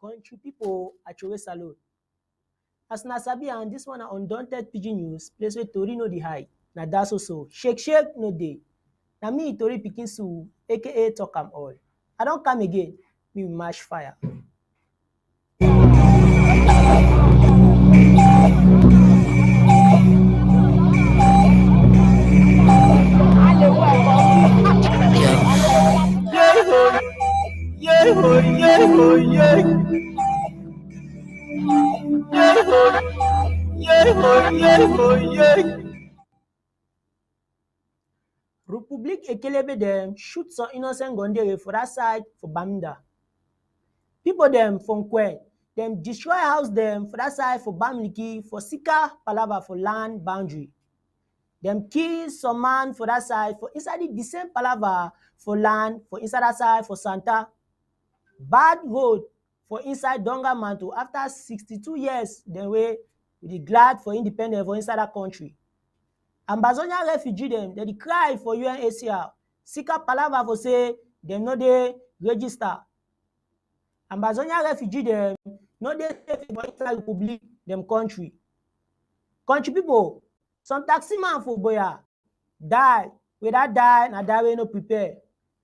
Country people Achowe salute. As na sabi and this one na undaunted pidgin news, place where tori no dey hide. Na dat so. Shake shake no dey. Na me tori pikin Sue aka talk am all. I don come again, me we match fire. Republic Ekelebe dem shoot some innocent Gondere for that side for Bamida. People dem from Kwe, dem destroy house dem for that side for Bamiliki for Sika Palava for land boundary. Dem kill some man for that side for inside the same Palava for land for inside that side for Santa. Bad road for inside Donga Manto after 62 years dem wey we dey glad for independence for inside that country. Ambazonia refugee dem dey cry for UNHCR. Sika Palava for say dem no dey register. Ambazonia refugee dem no dey safe for inside Republic dem country. Country people, some taxi man for Boya die. Wey that die na die wey no prepare.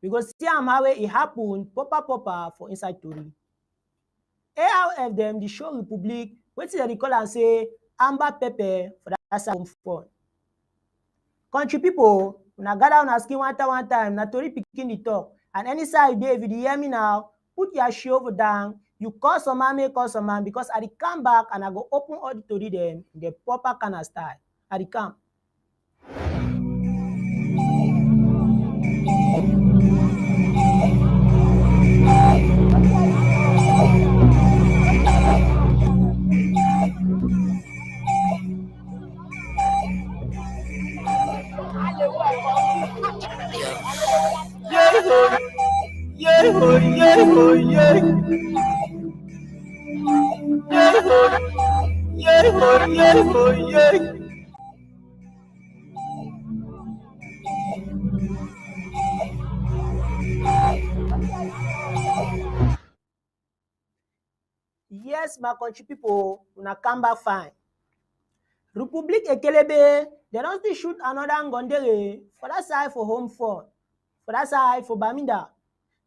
We go see am how e happen proper for inside tori. ARF dem dey show Republic wetin dem dey call am say Amba pepper for that side home front. Country people, una gather una skin one time, na tori pikin dey talk. And any side you dey, if you dey hear me now, put your shovel down. You call some man, make call some man, because I dey come back and I go open all the tori dem in the proper kind of style. I dey come. Yes, my country people, una come back fine. Republic Ekelebe, they don't still shoot another Ngondere for that side for home front, for that side for Bamida.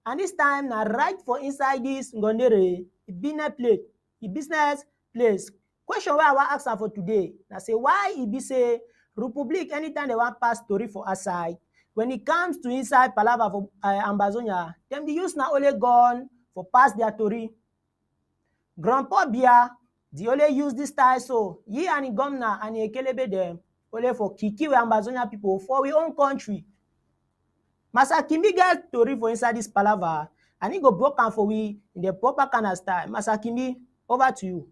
And this time, na right for inside this Ngondere, the business place. Question where I want ask for today, I say why it be say Republic anytime they want pass story for outside, when it comes to inside Palava for Ambazonia, them they use na only gun for pass their story. Grandpa Bia, they only use this style so ye and the governor and the Ekelebe them only for Kiki we Ambazonia people for we own country. Masa Kimi get story for inside this Palava and he go broke am for we in the proper kind of style. Masa Kimi, over to you.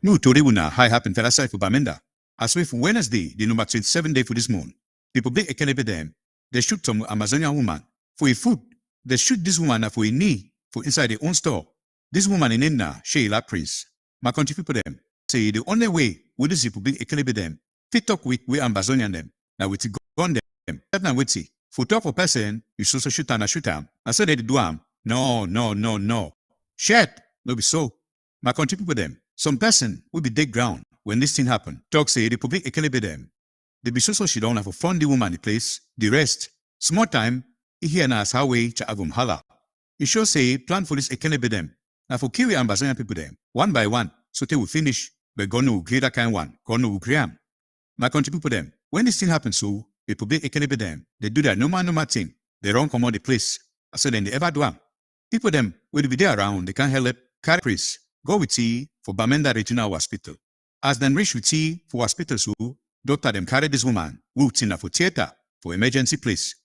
No tori wuna high happen for that side for Bamenda. As we for Wednesday, the number 27 day for this month. People big Ekelebe them. They shoot some Amazonian woman for a food. They shoot this woman for a knee for inside their own store. This woman in Inna, Sheila Prince. My country people them say the only way with this people big Ekelebe them fit talk with we Ambazonian them. Now with gun them. That na witty. For talk for person, you so shoot and shoot am. I said they do am. No. Shit, no be so. My country people them. Some person will be dead ground when this thing happen. Talk say the public Ekelebe them. They be so she don't have to fund the woman the place. The rest, small time, he hear na as how way to avum hala. He sure say plan for this Ekelebe them. Now for kill Ambazonian people them, one by one, so they will finish, but gonna will create that kind one, gonna will create. My country people them, when this thing happens so, the public Ekelebe them, they do that normal thing. They run come out the place. So then they ever do am. People them will be there around, they can't help carry priest. go with tea for Bamenda Regional Hospital. As them reach with tea for hospital, so doctor them carry this woman who in for theater for emergency place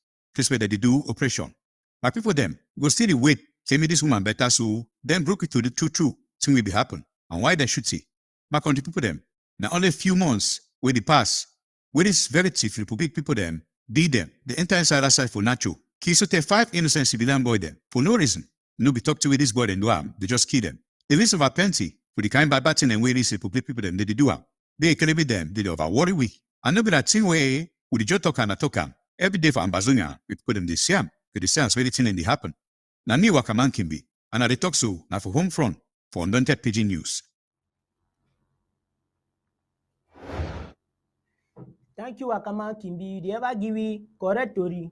where they do operation. My people them go still wait, say me this woman better, so then broke it to the true thing will be happen. And why they should see? My country people them, now only a few months where they pass, where this very chief republic people them, be them, the entire side for Nacho. Kisote 5 innocent civilian boy them, for no reason. No be talk to with this boy and do am, they just kill them. The list of our plenty, for the kind by batting and where this republic people them, they do am. They can be them, they over worry we. And no be that thing way, with the just talk and talk am. Every day for Ambazonia, we put them this yam, for the sense very thing and they happen. Na me wakaman can be, and I talk so, now for home front, for Undaunted Pigeon News. Thank you, Wakaman Kimbi. They ever give me correct story.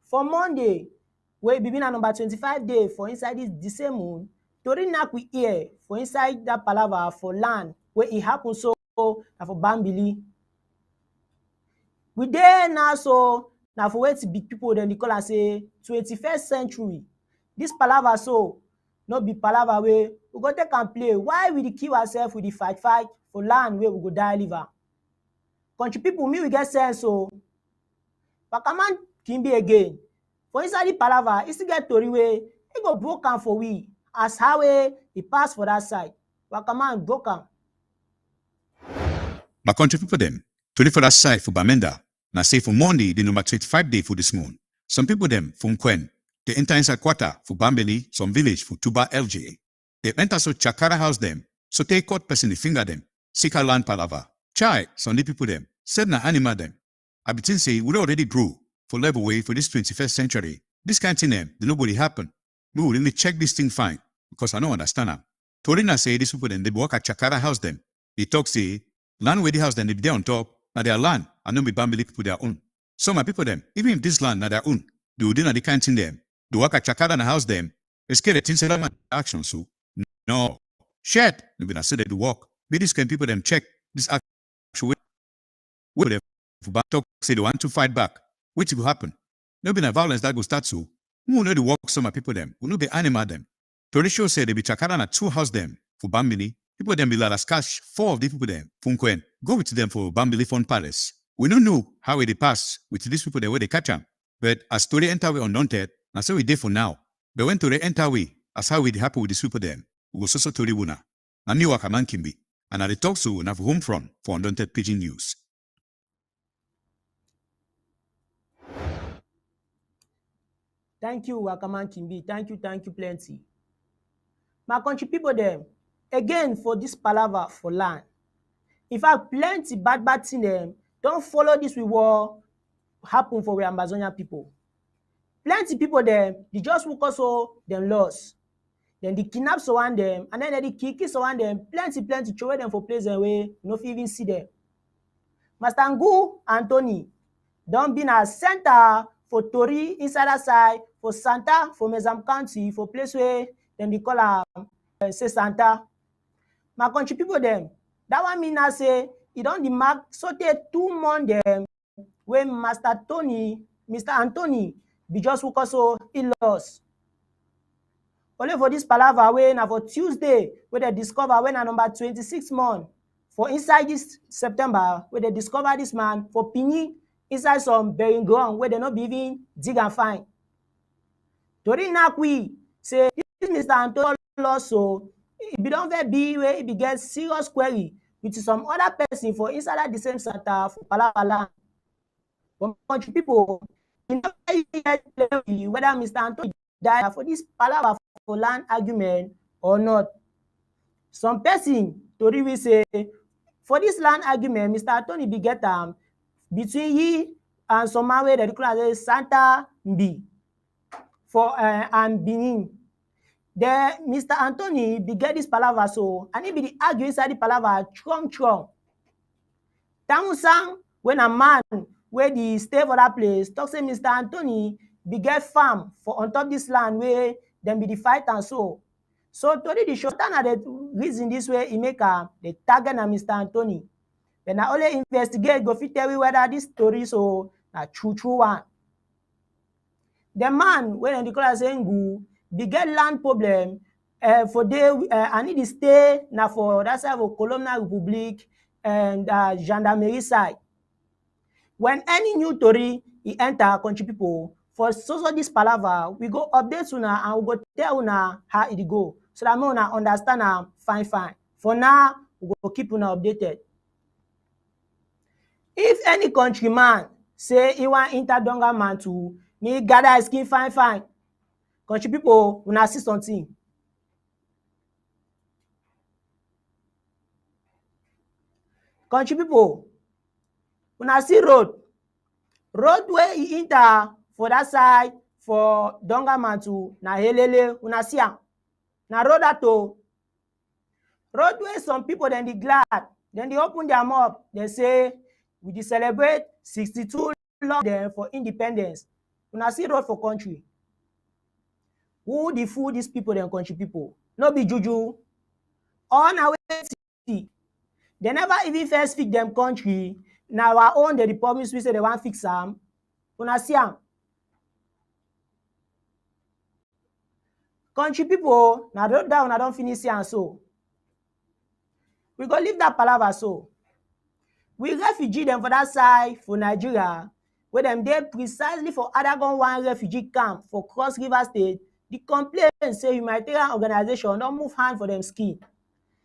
For Monday, we be na number 25 day for inside the same moon. Tori nak we hear for inside that palava for land where it happen so for Bambili. We there now so now for wait big people then they call us say 21st century. This palava so not be palava way we go take and play. Why we kill ourselves with the fight for land where we go die liver? Country people, me we get sense so. Wakaman Kimbi again. For inside the palava, it still get tori way. It go broke am for we. As how he pass for that side. Wakaman broke am. My country people them, to for that side for Bamenda. Now say for Monday, the number 25 day for this moon. Some people them from Kwen, they enter inside quarter for Bambeli, some village for Tuba LJ. They enter so Chakara house them, so take court person the finger them, Sika land palava. Chai, some the people them, said na animal them. I between say we already grew for level way for this 21st century. This kind of thing them, the nobody happen. We will really check this thing fine, because I don't understand them. Torina say this people them, they work at Chakara house them. They talk say, land where the house then they be there on top, now their land, and not be Bambili people their own. So my people them, even if this land na their own, they will do the kind thing them. They work at Chakara and house them, they scare the things that action so. No. Shit, no be na say they do work. Be this kind people them check this action. Where them for talk say they want to fight back. Which will happen? No be na violence that go start so. Who know the work some of people them, who know be animal them. Tori show say they be Chakara na 2 house them for Bambili. People them be like cash 4 of the people them from Kwen. Go with them for Bambili Fun Palace. We don't know how they pass with these people there where they catch them. But as story enter we Undaunted, na so we dey for now. But when to enter we, as how we happen with these people them, we go so tori wuna. Na me Wakaman Kimbi. And I talk so na for home front for Undaunted Pigeon News. Thank you, Wakaman Kimbi. Thank you plenty. My country people them, again for this palava for land. In fact, plenty bad thing them don't follow this we war happen for we Amazonian people. Plenty people them, they just woke us so them lost. Then they kidnap someone them, and then they kill someone them, plenty throw them for place away, no even see them. Master Ngu Anthony don't be na center for Tori inside that side, for Santa, for Mezam County, for place where then they call say Santa. My country people them, that one mean I say, it don't the mark so take 2 months them when Mr. Anthony be just woke us so he lost. Only for this palava way na for Tuesday where they discover when a number 26 month for inside this September where they discover this man for Pini inside some burying ground where they not be even dig and find. Tori Nakwi say this Mr. Anthony lost so it be don't be where it be get serious query with some other person for inside the same center for palava land. But country people, you know whether Mr. Anthony died for this palava for land argument or not. Some person Tori will say for this land argument, Mr. Anthony be get between he and some man where they call as Santa Mbi for and Benin. There, Mr. Anthony be get this palava so, and he be the argue inside the palava trong. Tamusang when a man where the stay for that place talk say Mr. Anthony be get farm for on top this land where them be the fight and so. So Tori the show na the reason this way he make the target na Mr. Anthony. Then I only investigate go fit tell you whether this story so na true one. The man when they call as Ngu be get land problem for day I need to stay na for that side of Colonial Republic and Gendarmerie side. When any new tori e enter country people, for so this palava, we go update una and we go tell una how it go, so that make una understand am fine fine. For now, we go keep una updated. If any countryman say he wan enter Donga man to me gather his skin fine fine, country people una see something. Country people una see road wey e enter for that side for Donga man to na helele, una see am. Na road that o. Road wey some people dem dey glad, dem dey open their mouth, dem say we dey celebrate 62 long dem for independence. Una see road for country. Who dey fool dis people dem country people? No be juju. All na wetin dem never even first fix dem country. Na our own dem dey promise we say dem wan fix am. Una see am. Country people, na road that una don finish see am so. We go leave that palava so. We refugee dem for that side for Nigeria, wey dem dey precisely for Adagon one refugee camp for Cross River State, dey complain say humanitarian organization don move hand for dem skin.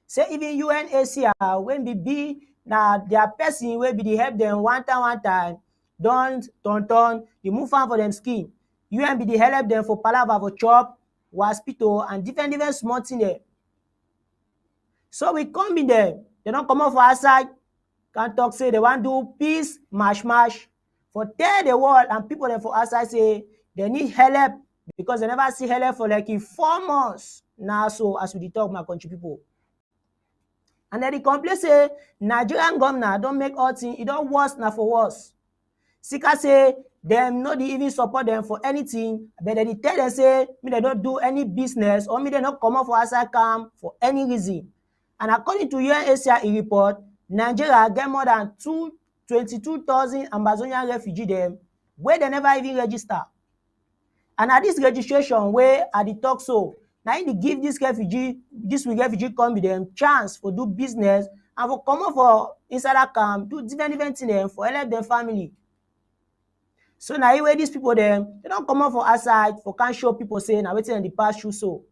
Say even UNHCR wey be na their person wey be dey help dem one time don turn dey move hand for dem skin. UN be dey help dem for palava for chop, hospital and different small thing dem. So we come in dem, dem don comot for outside, can talk say they wan do peace march for tell the world and people dem for outside say they need help because they never see help for like 4 months now. So as we dey talk, my country people, and then dey complain say Nigerian governor don make all things e don worse na for worse. Sika say dem no dey even support dem for anything, but dem dey tell dem say make dem no do any business or make dem no comot for outside camp for any reason. And according to UNHCR report, Nigeria get more than 22,000 Amazonian refugees dem wey dem never even register. And na this registration wey I dey talk so, na im dey give this refugee come with dem chance for do business and for comot for inside that camp, do different things dem for help dem family. So na im wey these people dem don comot for outside for can show people say na wetin dem dey pass through so.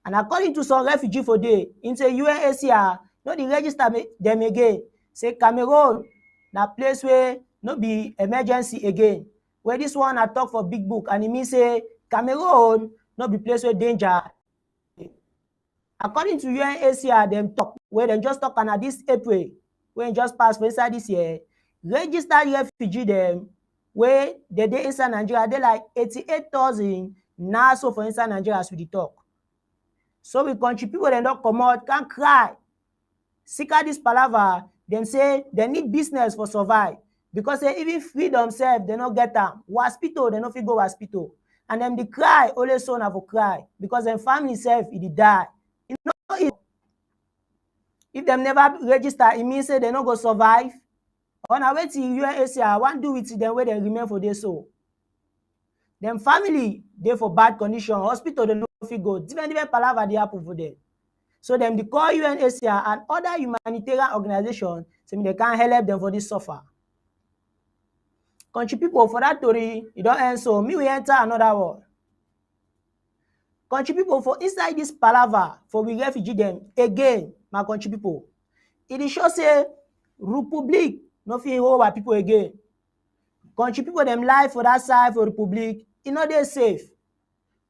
And according to some refugees for there, into UNHCR no dey register dem again. Say Cameroon na place wey no be emergency again. Where this one I talk for big book and e mean say Cameroon no be place wey danger. According to UNHCR, dem talk wey dem just talk na this April wey just pass for inside this year, registered refugee dem wey dey inside Nigeria dey like 88,000 now so for inside Nigeria as we dey talk. So we country people dem don comot can cry. Sika this palava, dem say dem need business for survive because say even freedom sef dem no get am. Hospital dem no fit go hospital, and dem dey cry only so na for cry because dem family sef e dey die. You know, if dem never register, e mean say dem no go survive. Or na wetin UNHCR wan do with dem wey dem remain for there so. Dem family dey for bad condition, hospital dem no fit go, different palava dey happen for there. So dem dey call UNHCR and other humanitarian organizations say they can help them for this suffer. Country people, for that story, e don end so. Me we enter another one. Country people, for inside this palava for we refugee them again, my country people, e dey show say Republic no fit hold our people again. Country people dem life for that side for Republic, e no dey safe.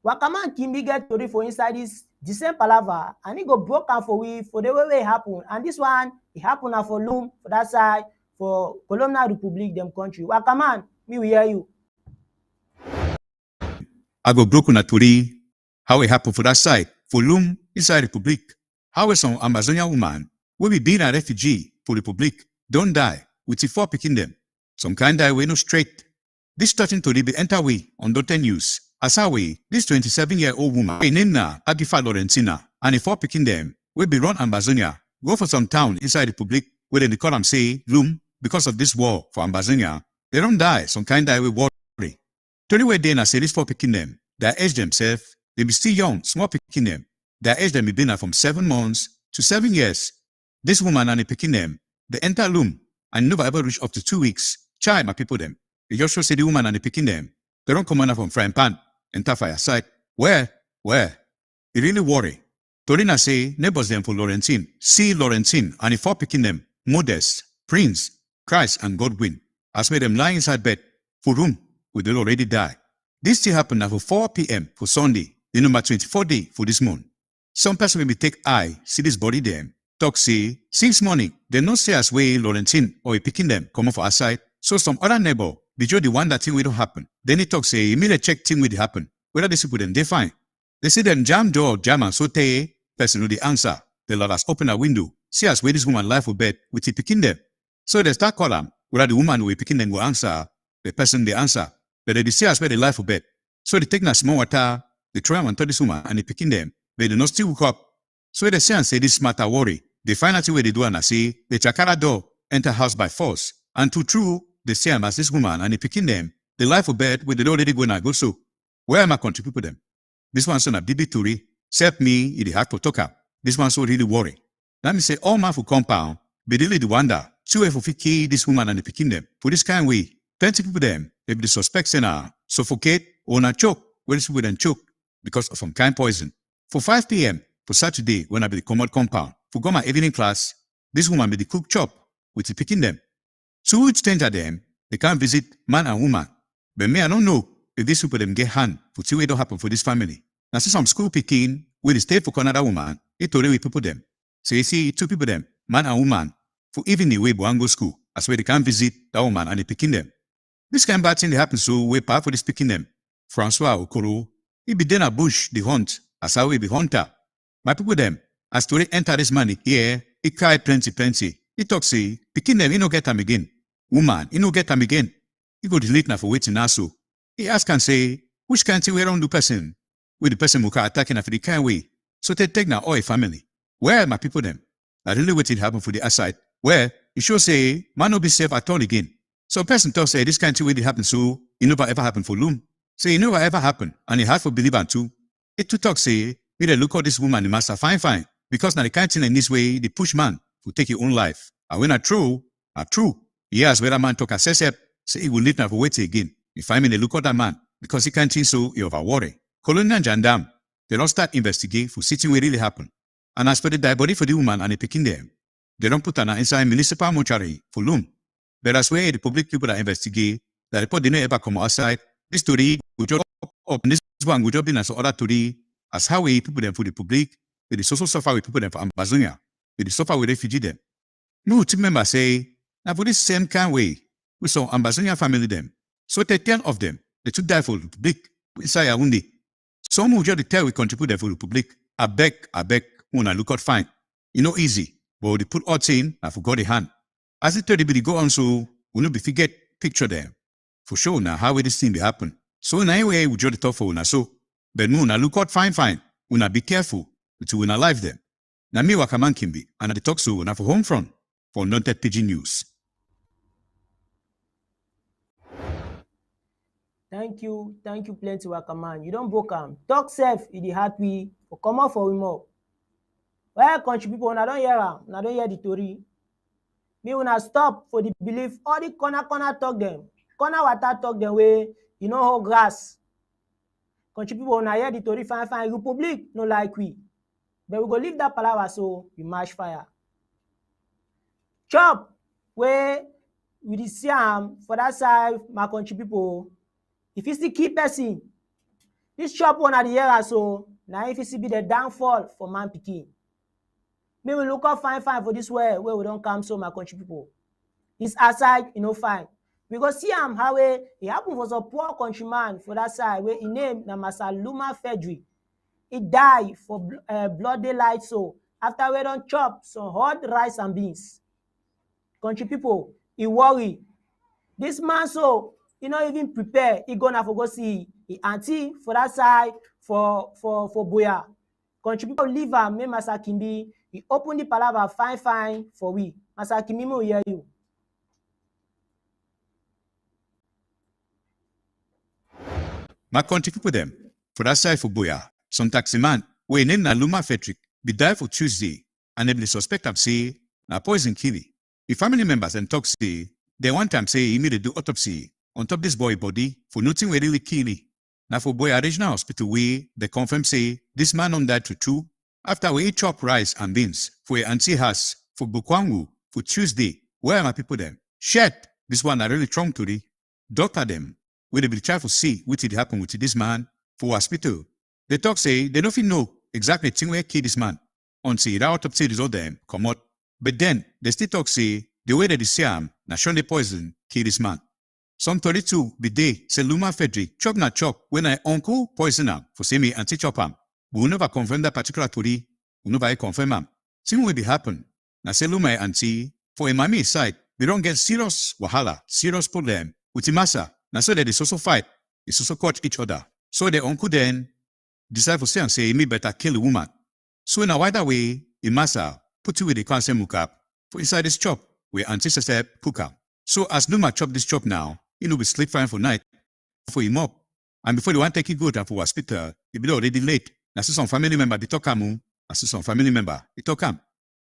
Wakaman Kimbi get tori for inside the same palava, and he go broke am for we for the way it happen. And this one, it happen na for Loom for that side for Colonial Republic dem country. Wakaman, me we hear you. I go broke una tori how it happen for that side for Loom inside Republic. How some Amazonian woman wey be being a refugee for Republic don die with 4 pikin dem. Some kind die wey no straight. This touching tori be enter we on Undaunted News. As how we, this 27-year-old woman, wey name na Agifa Laurentina, and the 4 pikin dem wey be run Amazonia, go for some town inside Republic where dem dey call am say Loom because of this war for Amazonia. They don't die, some kind die wey worry. Tori wey dey na say these 4 pikin dem, their age themselves, they be still young, small pikin dem. Their age them be been from 7 months to 7 years. This woman and the picking them, they enter loom and never ever reach up to 2 weeks. Child, my people them. They just show say the woman and the picking them. They don't come out from frying pan, enter fireside. Where? It really worry. Torina say neighbors them for Laurentine. See Laurentine and the 4 picking them, Modest, Prince, Christ and Godwin, has made them lie inside bed for room with they already die. This still happened at 4 p.m. for Sunday, the number 24 day for this month. Some person will take eye, see this body them, talk say, since morning, they not say as way Laurentine or a picking them come off our side. So some other neighbor, the the one that thing will happen. Then he talk say, immediately check thing will happen. Whether these people them, they fine. They see them jam door, jam and so they person know the answer. The Lord has opened a window, see as way this woman life for bed with the picking them. So they start call them, whether the woman will picking them will answer, the person they answer. But they see as where they life for bed. So they take a small water, they try and tell this woman and they picking them. They do not still hook up. So they say and say this matter worry. They find out where they do and say, the chakara door enter house by force. And to true, they say as this woman and they picking them, the life for bed where they already go and go so. Where am I country people them? This one son of Bibi Turi, except me, it hard to talk up. This one so really worry. Let me say all man for compound, be really the wonder. So if we key this woman and they picking them, for this kind of way, plenty people them, they be the suspects in suffocate or not choke, where this people then choke because of some kind poison. For 5 p.m. for Saturday, when I be the common compound, for go my evening class, this woman be the cook chop, with the picking them. So which stranger them, they can't visit man and woman. But me, I don't know if these people them get hand for see what don't happen for this family. Now see some school picking, where they stay for another woman, it already with people them. So you see 2 people them, man and woman, for even the way Boango school, as where they can't visit that woman and they picking them. This kind of bad thing they happen so way part for this picking them. Francois Okoro, he be then a bush, the hunt, as how we be hunter. My people them, as to enter this money here, he cried plenty. He talk say, picking them, he no get them again. Woman, he no get them again. He go delete now for waiting also. He ask and say, which kind of way around the person? With the person who can attacking after the kind way. So they take now all a family. Where my people them? I really waiting happen for the aside. Where you sure say, man no be safe at all again. So person talk say, this kind of way did happen so, it never ever happen for Loom. Say, it never ever happen, and it hard for believer too. It to talk say, we dey look at this woman, the master fine. Because now the kind thing in this way, the push man to take your own life. And when are true. Yes, where a man talk a say he will need now for wait again. If I mean they look at that man, because he can't think so, he over worry. Colonial gendarme, they don't start investigate for sitting where really happen. And as for the dead body for the woman and the picking them, they don't put her inside municipal mortuary for Loom. But as where the public people that investigate, the report didn't ever come outside. This story will just up, and this one will just be as other story as how we people them for the public, with the social suffer with people them for Amazonia, with the suffer with refugee them. No team member say, now for this same kind way, we saw Amazonia family them. So 10 of them, they took die for the public inside Yaoundé. Some who just tell we contribute them for the public. I beg, when I look out fine. You know easy, but they put all in and forgot the hand. As it tell the go on so, we no be forget picture them. For sure now how will this thing be happen. So in any way we just talk for una so. But no, look out fine. Una be careful to una life them. Na me Wakaman Kimbi, and I talk so una for home front for Undaunted Pidgin News. Thank you plenty Wakaman. You don't broke am. Talk safe, e dey happy. For come out for we more. Well, country people, una don't hear am. Una don't hear the story. Me una stop for the belief. All the corner talk them. Corner water talk them way. You know how grass. Country people, una hear the story fine. Republic no like we. But we go leave that palaver so we match fire. Chop where we dey see am for that side, my country people. If you still keep person, this chop one at the year so now if you see be the downfall for man pikin. May we look up fine for this way where we don't come so my country people. This aside, you know, fine. We go see am how it happen for some poor countryman for that side where he name na Masaluma Fedri. He die for blood daylight so after we don't chop some hot rice and beans. Country people, he worry. This man so he not even prepare. He gonna for go see he auntie for that side for Boya. Country people leave am make Master Kimbi. He open the palaver fine for we. Master Kimbi will hear you. My country people them, for that side for Boya, some taxi man, wey name na Luma Frederick, be die for Tuesday, and dem dey suspect am say na poison kill am. The family members dem talk say they want am say e need to do autopsy on top this boy body for nothing wey really kill him. Na for Boya Regional Hospital wey they confirm say this man don die true after we chop rice and beans for a auntie house for Bukwangu for Tuesday. Where are my people them? Shit, this one are really strong today. Doctor them, wey they be try for see what did happen with this man for hospital. They talk say they don't fit know exactly thing where kill this man until the autopsy result them come out. But then they still talk say the way that they see him na surely poison kill this man. Some 32 be day say Luma Frederick chop na chop when I uncle poison am for say me auntie chop am. We will never confirm that particular story. We never confirm am. Thing will be happen. Na say Luma auntie for a mommy side they don't get serious wahala, serious problem with the massa. Na so that they also fight, they also caught each other. So the uncle then decide for say and say me better kill the woman. So in a wider way, the massa put you with the cancer mukap for inside this chop where auntie said puka. So as Luma chop this chop now, he be sleep fine for night for him up. And before the one take it go to for hospital, he be already late. Na see some family member they talk am. I see some family member they talk am.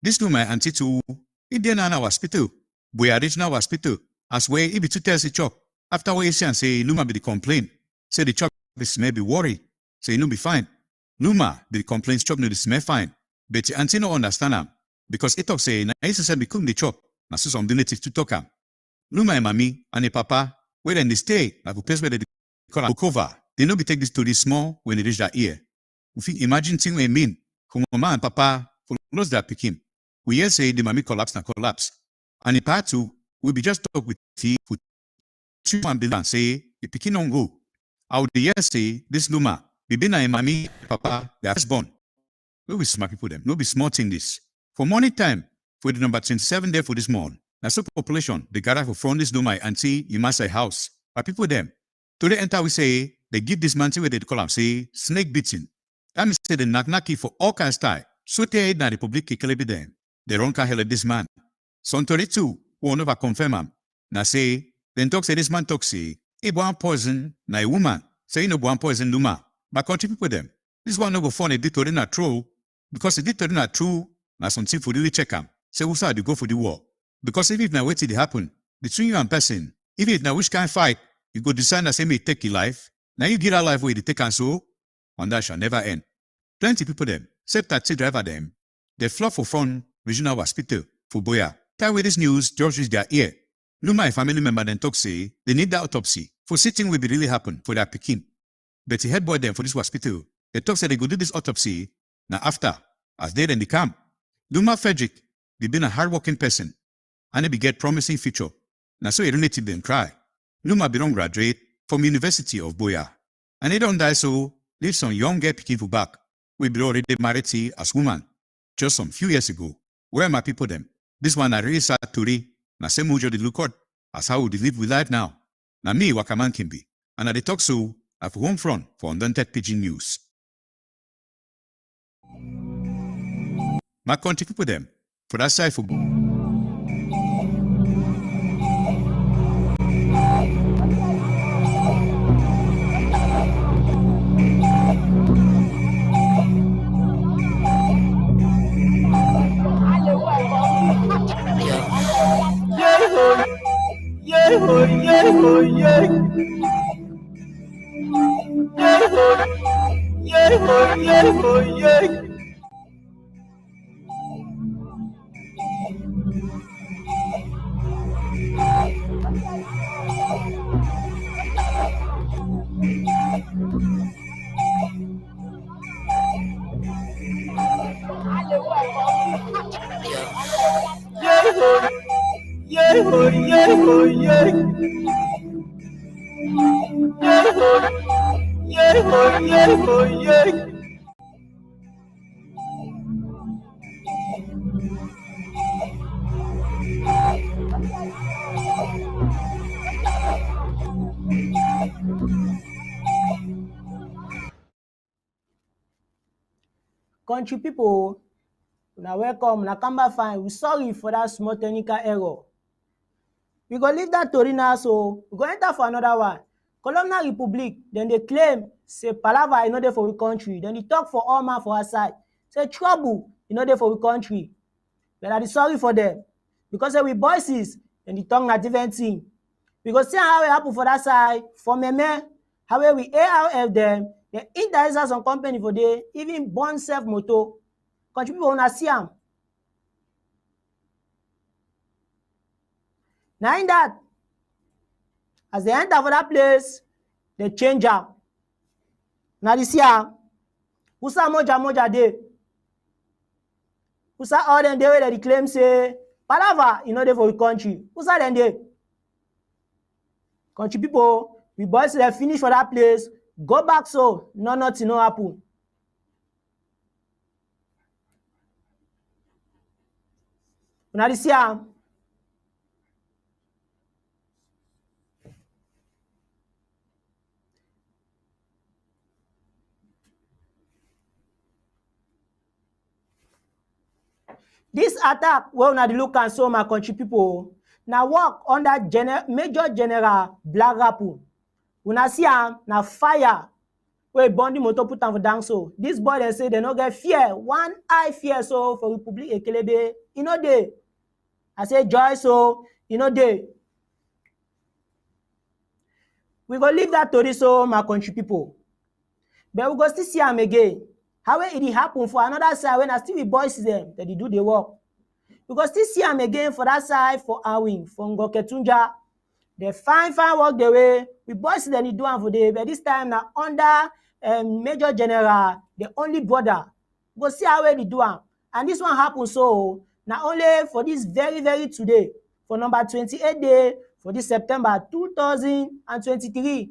This Luma auntie too, he dey na hospital. Boya Regional Hospital, as where he be to tell the chop. After what he say and say Luma be the complaint. Say the chop the smell be worry. Say he no be fine. Luma be the complaints chop no the smell fine. But the auntie no understand am. Because he talk say na he say be cook the chop. Na see some relative to talk am. Luma and mommy and a papa, where then they stay, like a place where they call am cover. They no be take this story small when they reach their ear. We think imagine thing we mean. Who mama and papa for lose their pikin. We hear say the mommy collapse na collapse. And in part two, we be just talk with tea for 2 and and say the pikin don't go. I would hear say this Luma, be been a mommy, papa, they are first born. No be smart people them, no be small thing this. For morning time, for the number 27 there for this morning. Na so population, they gather for front this Luma and see you must say house. But people them, today enter we say, they give this man where they call them say, snake beating. That means say the knock for all kinds of style. So they na the public kikele be them. They run can help this man. Some 32, who never confirm him. Na say, then talk say this man talk say, he born poison, na a woman. Say he no born poison Luma. But country people them. This one no go phone a dictator not true. Because a dictator not true, na something for really check him. Say who side you go for the war. Because if it now wait till it happen, between you and person, if it now which kind fight, you go decide that say may take your life. Now you get a life where you take and so, and that shall never end. Plenty people them, except taxi driver them, they flock for front regional hospital for Boya. Tell with this news, George reach their ear. Luma and family member then talk say they need that autopsy for sitting will be really happen for their pikin. But the head boy them for this hospital, they talk say they go do this autopsy. Now after, as they then they come, Luma Frederick, they been a hardworking person. And they be get promising future. Now so a relative them cry. Luma be don't graduate from University of Boya. And they don't die so leave some young girl picking for back. We be already married to as woman. Just some few years ago. Where are my people them? This one I really sad to read. Na same mujo they look out as how we live with life now. Na me wakaman can be. And I they talk so at home front for Undaunted Pigeon News. My country people them. For that side for country people, na welcome, na come back fine. We sorry for that small technical error. We go leave that story now, so we go enter for another one. Colonial Republic, then they claim say palava e no dey for we country. Dem dey talk for all man for outside. Say trouble e no dey for we country. But I dey sorry for them because say we voices dem dey talk na different thing. We go see how it happen for that side for meme. How we ARF them, the interest some company for dey even burn self motor. Country people una see am. Na in that as they enter for that place, they change am. Na dey see am. Usa moja dey. Usa all dem dey wey dem dey claim say palava e no dey for we country. Usa dem dey. Country people, we boys dem finish for that place, go back so nothing no happen. Una dey see am. This attack wey una dey look am so my country people na work under Major General Black Rapu. Una see am na fire wey burn the motor put am for down so. This boy dem say dem no get fear, one eye fear so for Republic Ekelebe e no dey. I say joy so e no dey. We go leave that tori so my country people. But we go still see am again. How it dey happen for another side when I still be boys them that they do the work. We go still see am again for that side for Awin, for Ngoketunja. They fine work the way we boys them dey do am for day, but this time now under Major General, the only brother. We go see how they do am. And this one happen so now only for this very today, for number 28 day for this September 2023.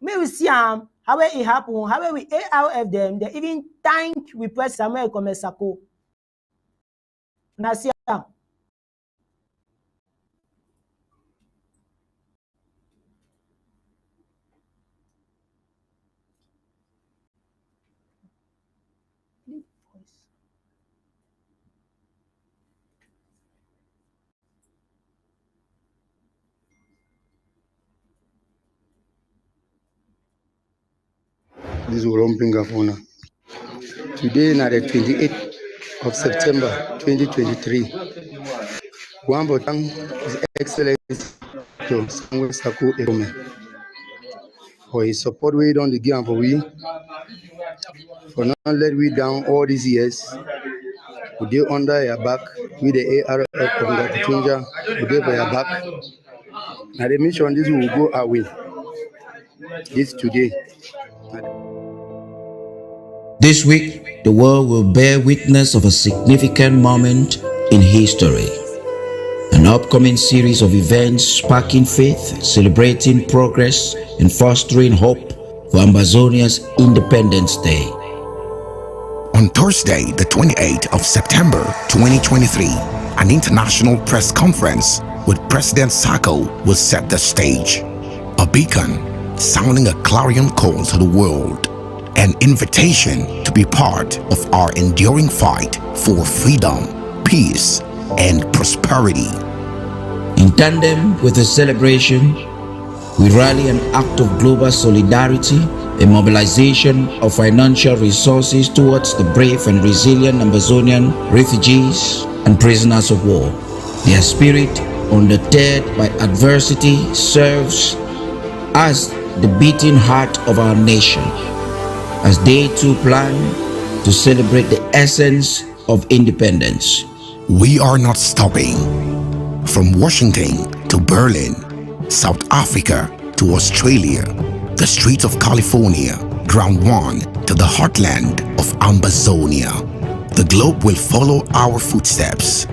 May we see how it happen, how we ARF them, they even thank we press Samuel Komesako. Now see am. This will bring Gafuna. Today, na the 28th of September 2023. Wambo thank His Excellency Dr. Samuel Sako Ekome for his support we don dey give am for we. For not let we down all these years. We dey under your back. We the ARF of Ngatunja. We dey for your back. Now the mission this will go away. This today. This week, the world will bear witness of a significant moment in history. An upcoming series of events sparking faith, celebrating progress, and fostering hope for Ambazonia's Independence Day. On Thursday, the 28th of September 2023, an international press conference with President Sako will set the stage. A beacon sounding a clarion call to the world. An invitation to be part of our enduring fight for freedom, peace, and prosperity. In tandem with the celebration, we rally an act of global solidarity, a mobilization of financial resources towards the brave and resilient Ambazonian refugees and prisoners of war. Their spirit, undeterred by adversity, serves as the beating heart of our nation, as they too plan to celebrate the essence of independence. We are not stopping. From Washington to Berlin, South Africa to Australia, the streets of California, Ground One to the heartland of Ambazonia, the globe will follow our footsteps,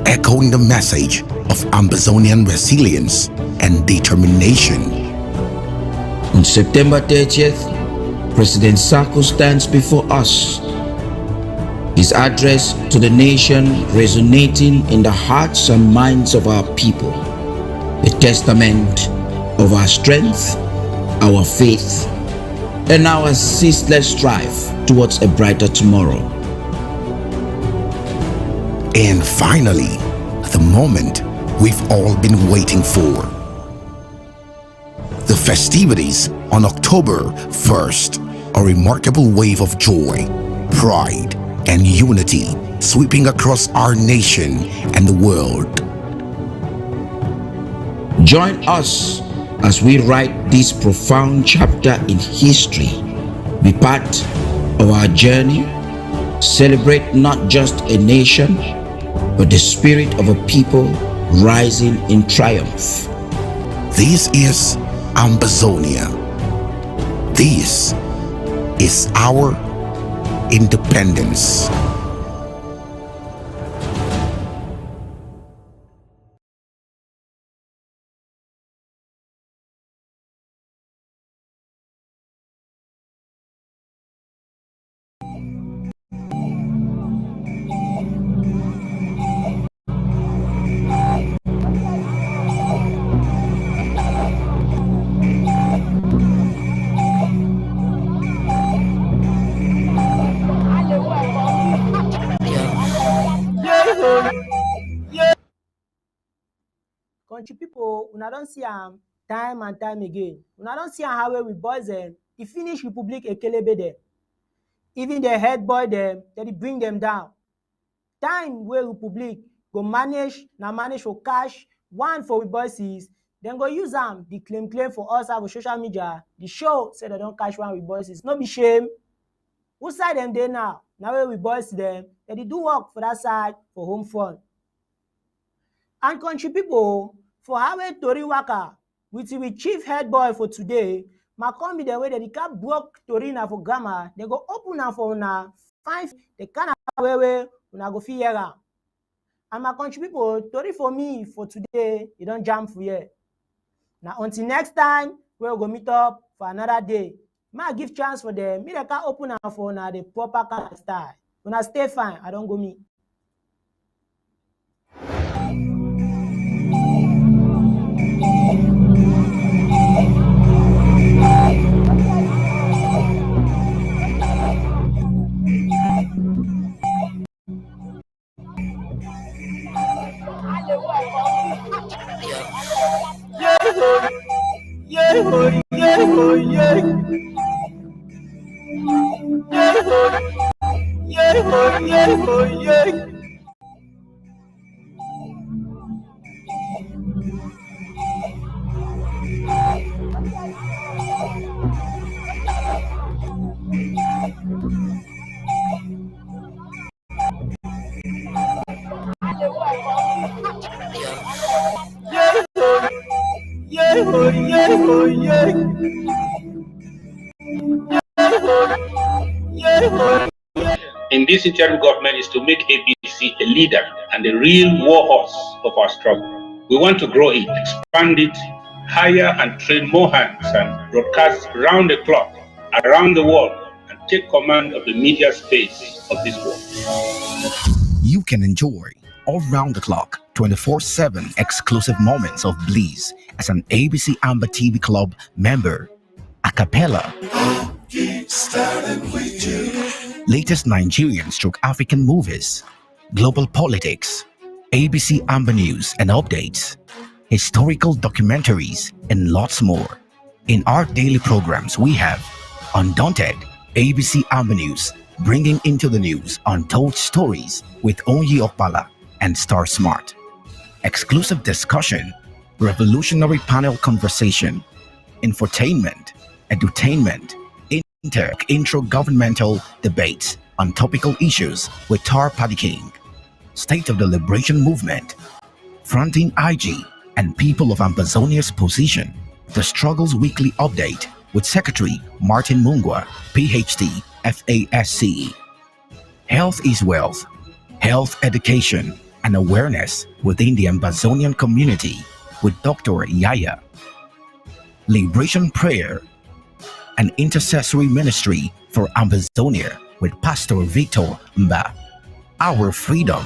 echoing the message of Ambazonian resilience and determination. On September 30th, President Sako stands before us, his address to the nation resonating in the hearts and minds of our people, a testament of our strength, our faith, and our ceaseless strive towards a brighter tomorrow. And finally, the moment we've all been waiting for. The festivities On October 1st, a remarkable wave of joy, pride, and unity sweeping across our nation and the world. Join us as we write this profound chapter in history. Be part of our journey. Celebrate not just a nation, but the spirit of a people rising in triumph. This is Ambazonia. This is our independence. Country people, una don see am time and time again. Una don see am how we boys dem, the Finnish Republic Ekelebe dem. Even the head boy dem, dem dey bring dem down. Time wey Republic go manage for cash, one for we bosses, dem go use am dey claim for us for social media, dey show say dem don catch one we bosses. No be shame. Who side dem dey now? Na wey we boys dem, dem dey do work for that side for home front. And country people, for how we tori waka with we chief head boy for today, ma come be the way that the cap broke tori na for grammar, they go open am for una, find the kind of way una go fit hear am. And my country people, tori for me for today, you don jam for here. Now until next time, we go meet up for another day. Ma give chance for them, me they can open am for una the proper kind of style. Una stay fine, I don't go meet. In this interim government is to make APC a leader and a real war horse of our struggle. We want to grow it, expand it, hire and train more hands and broadcast round the clock, around the world, and take command of the media space of this world. You can enjoy all round the clock 24/7 exclusive moments of bliss as an ABC Amba TV Club member. A cappella. Latest Nigerian / African movies, global politics, ABC Amba news and updates, historical documentaries, and lots more. In our daily programs, we have Undaunted, ABC Amba News, bringing into the news untold stories with Onyi Okpala and Star Smart. Exclusive discussion, revolutionary panel conversation, infotainment, edutainment, intra-governmental debates on topical issues with Tar Paddy King, State of the Liberation Movement, Fronting IG and People of Ambazonia's position, the Struggles Weekly Update with Secretary Martin Mungwa, PhD, FASC. Health is Wealth, Health Education and Awareness within the Ambazonian community with Dr. Yaya. Liberation Prayer, an intercessory ministry for Ambazonia with Pastor Victor Amba. Our Freedom,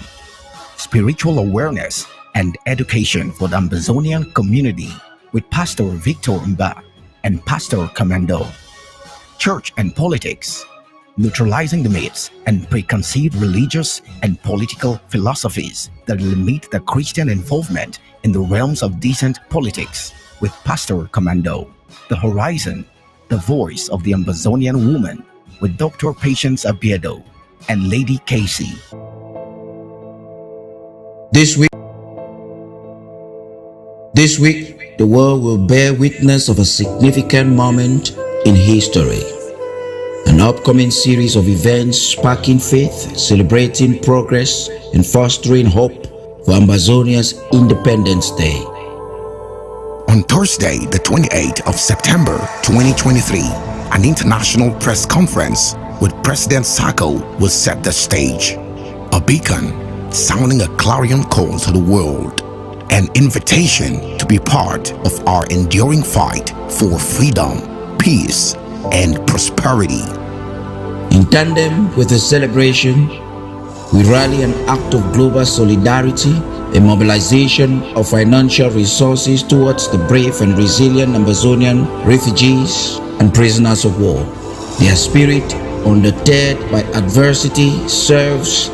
spiritual awareness and education for the Ambazonian community with Pastor Victor Amba and Pastor Commando. Church and Politics, neutralizing the myths and preconceived religious and political philosophies that limit the Christian involvement in the realms of decent politics with Pastor Commando. The Horizon, The Voice of the Ambazonian Woman with Dr. Patience Abiedo and Lady Casey. This week, the world will bear witness of a significant moment in history. An upcoming series of events sparking faith, celebrating progress, and fostering hope for Ambazonia's Independence Day. On Thursday, the 28th of September 2023, an international press conference with President Sako will set the stage. A beacon sounding a clarion call to the world. An invitation to be part of our enduring fight for freedom, peace, and prosperity. In tandem with the celebration, we rally an act of global solidarity, a mobilization of financial resources towards the brave and resilient Ambazonian refugees and prisoners of war. Their spirit, undeterred by adversity, serves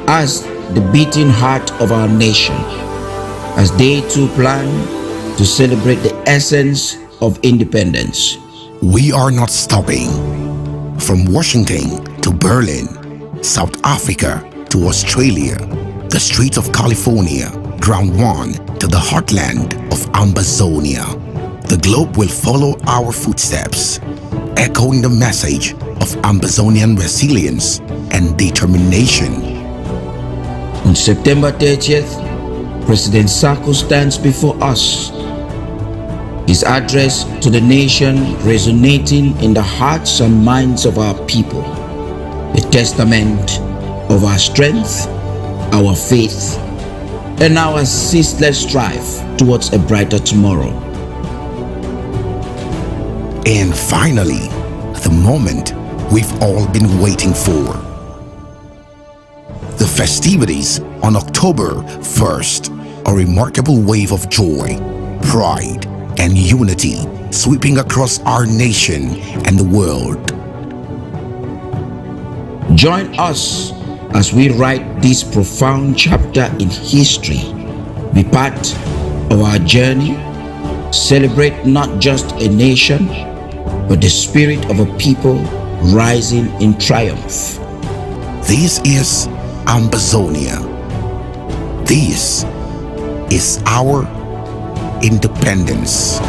as the beating heart of our nation, as they too plan to celebrate the essence of independence. We are not stopping. From Washington to Berlin, South Africa to Australia, the streets of California, Ground One to the heartland of Ambazonia, the globe will follow our footsteps, echoing the message of Ambazonian resilience and determination. On September 30th, President Sako stands before us, his address to the nation resonating in the hearts and minds of our people, a testament of our strength, our faith, and our ceaseless strive towards a brighter tomorrow. And finally, the moment we've all been waiting for. The festivities on October 1st, a remarkable wave of joy, pride, and unity sweeping across our nation and the world. Join us as we write this profound chapter in history. Be part of our journey. Celebrate not just a nation, but the spirit of a people rising in triumph. This is Ambazonia. This is our independence.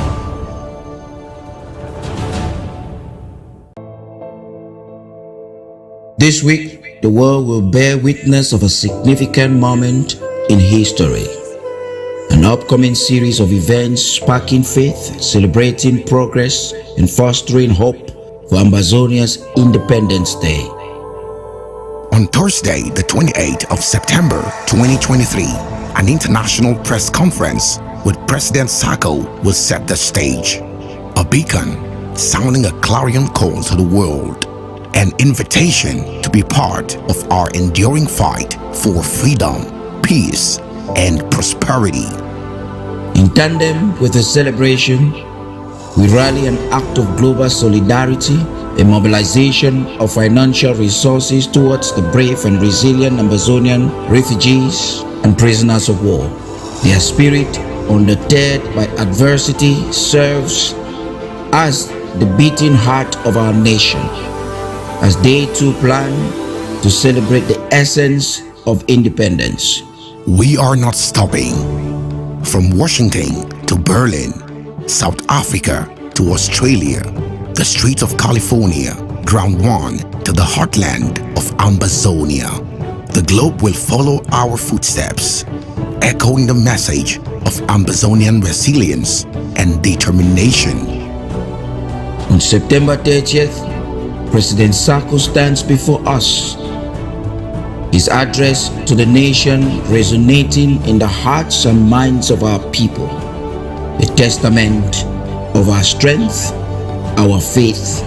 This week, the world will bear witness of a significant moment in history. An upcoming series of events sparking faith, celebrating progress, and fostering hope for Ambazonia's Independence Day. On Thursday, the 28th of September 2023, an international press conference with President Sako will set the stage. A beacon sounding a clarion call to the world. An invitation to be part of our enduring fight for freedom, peace, and prosperity. In tandem with the celebration, we rally an act of global solidarity, a mobilization of financial resources towards the brave and resilient Ambazonian refugees and prisoners of war. Their spirit, undeterred by adversity, serves as the beating heart of our nation, as they too plan to celebrate the essence of independence. We are not stopping. From Washington to Berlin, South Africa to Australia, the streets of California, Ground One to the heartland of Ambazonia, the globe will follow our footsteps, echoing the message of Ambazonian resilience and determination. On September 30th, President Sako stands before us, his address to the nation resonating in the hearts and minds of our people, a testament of our strength, our faith,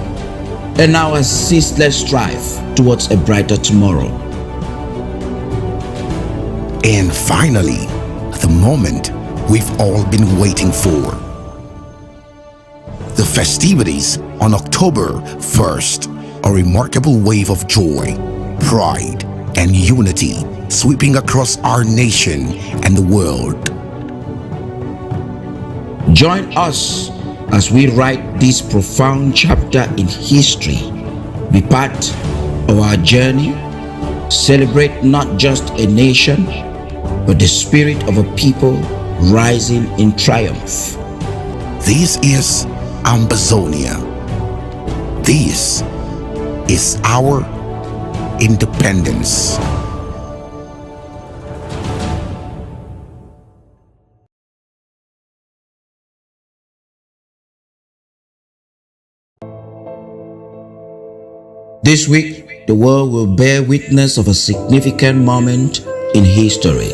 and our ceaseless strive towards a brighter tomorrow. And finally, the moment we've all been waiting for. The festivities on October 1st, a remarkable wave of joy, pride, and unity sweeping across our nation and the world. Join us as we write this profound chapter in history, be part of our journey, celebrate not just a nation, but the spirit of a people rising in triumph. This is Ambazonia. This is our independence. This week, the world will bear witness of a significant moment in history.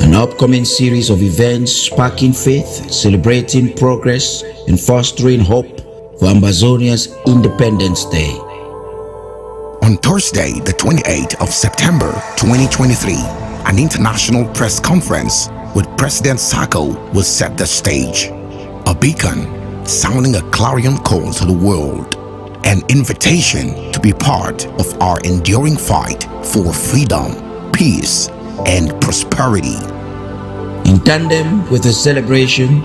An upcoming series of events sparking faith, celebrating progress, and fostering hope for Ambazonia's Independence Day. On Thursday, the 28th of September 2023, an international press conference with President Sako will set the stage. A beacon sounding a clarion call to the world, an invitation to be part of our enduring fight for freedom, peace, and prosperity. In tandem with the celebration,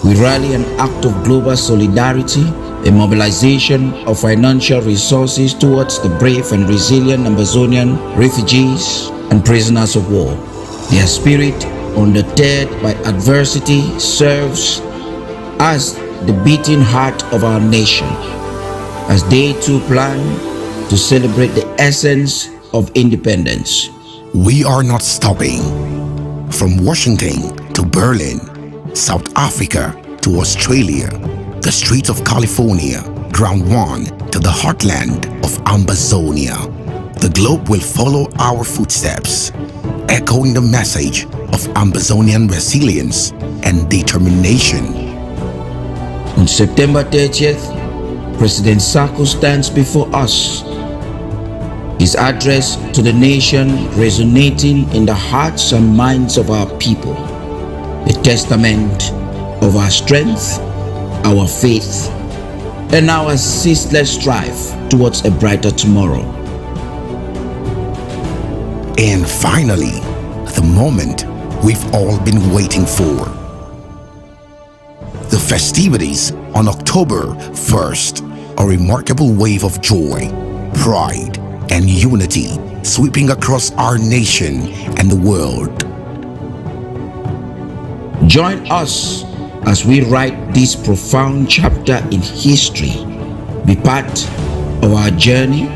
we rally an act of global solidarity, a mobilization of financial resources towards the brave and resilient Ambazonian refugees and prisoners of war. Their spirit, undeterred by adversity, serves as the beating heart of our nation, as they too plan to celebrate the essence of independence. We are not stopping. From Washington to Berlin, South Africa to Australia, the streets of California, Ground One to the heartland of Ambazonia, the globe will follow our footsteps, echoing the message of Ambazonian resilience and determination. On September 30th, President Sako stands before us, his address to the nation resonating in the hearts and minds of our people, a testament of our strength, our faith, and our ceaseless strive towards a brighter tomorrow. And finally, the moment we've all been waiting for. The festivities on October 1st, a remarkable wave of joy, pride, and unity sweeping across our nation and the world. Join us as we write this profound chapter in history. Be part of our journey,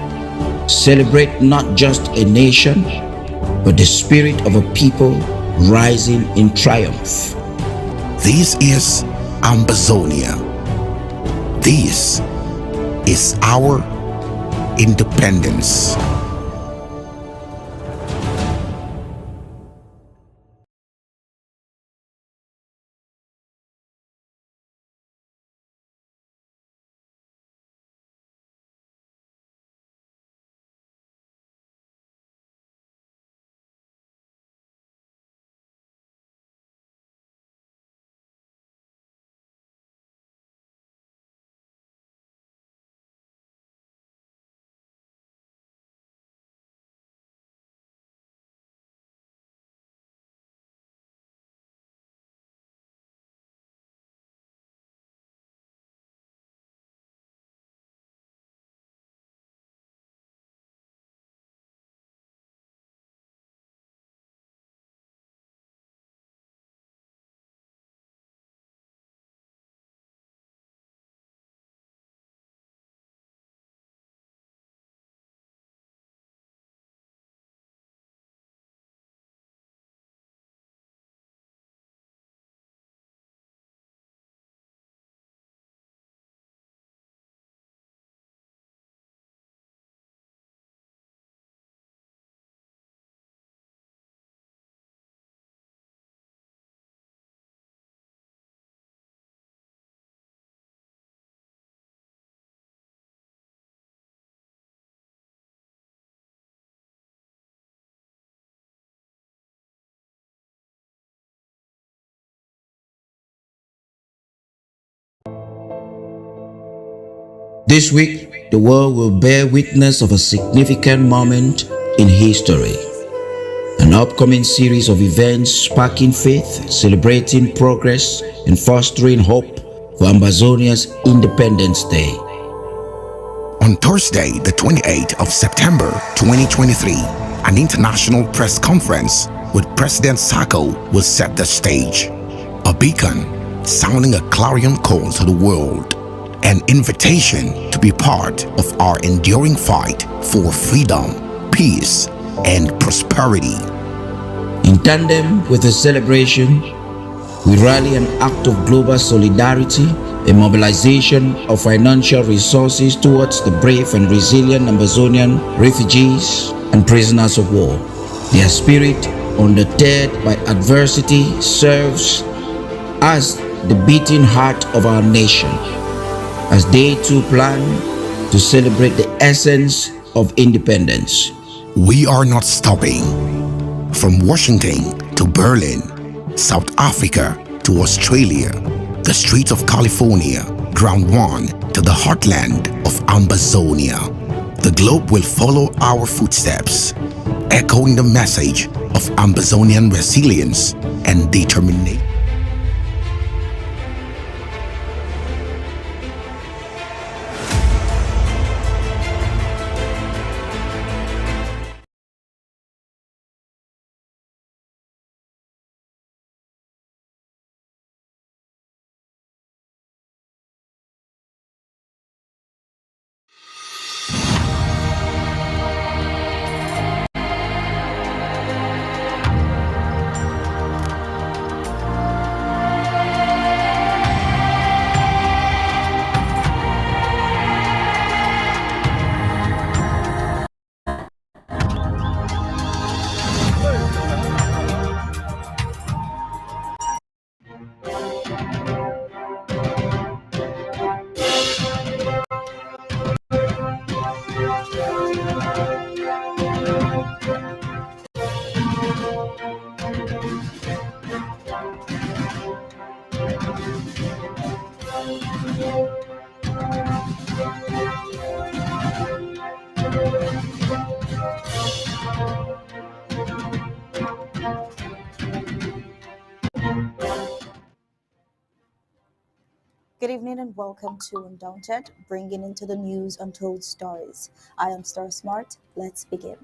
celebrate not just a nation, but the spirit of a people rising in triumph. This is Ambazonia. This is our independence. This week, the world will bear witness of a significant moment in history. An upcoming series of events sparking faith, celebrating progress, and fostering hope for Ambazonia's Independence Day. On Thursday, the 28th of September 2023, an international press conference with President Sako will set the stage. A beacon sounding a clarion call to the world, an invitation to be part of our enduring fight for freedom, peace, and prosperity. In tandem with the celebration, we rally an act of global solidarity, a mobilization of financial resources towards the brave and resilient Ambazonian refugees and prisoners of war. Their spirit, undeterred by adversity, serves as the beating heart of our nation, as they too plan to celebrate the essence of independence. We are not stopping. From Washington to Berlin, South Africa to Australia, the streets of California, Ground One to the heartland of Ambazonia, the globe will follow our footsteps, echoing the message of Ambazonian resilience and determination. Good evening and welcome to Undaunted, bringing into the news untold stories. I am Star Smart. Let's begin.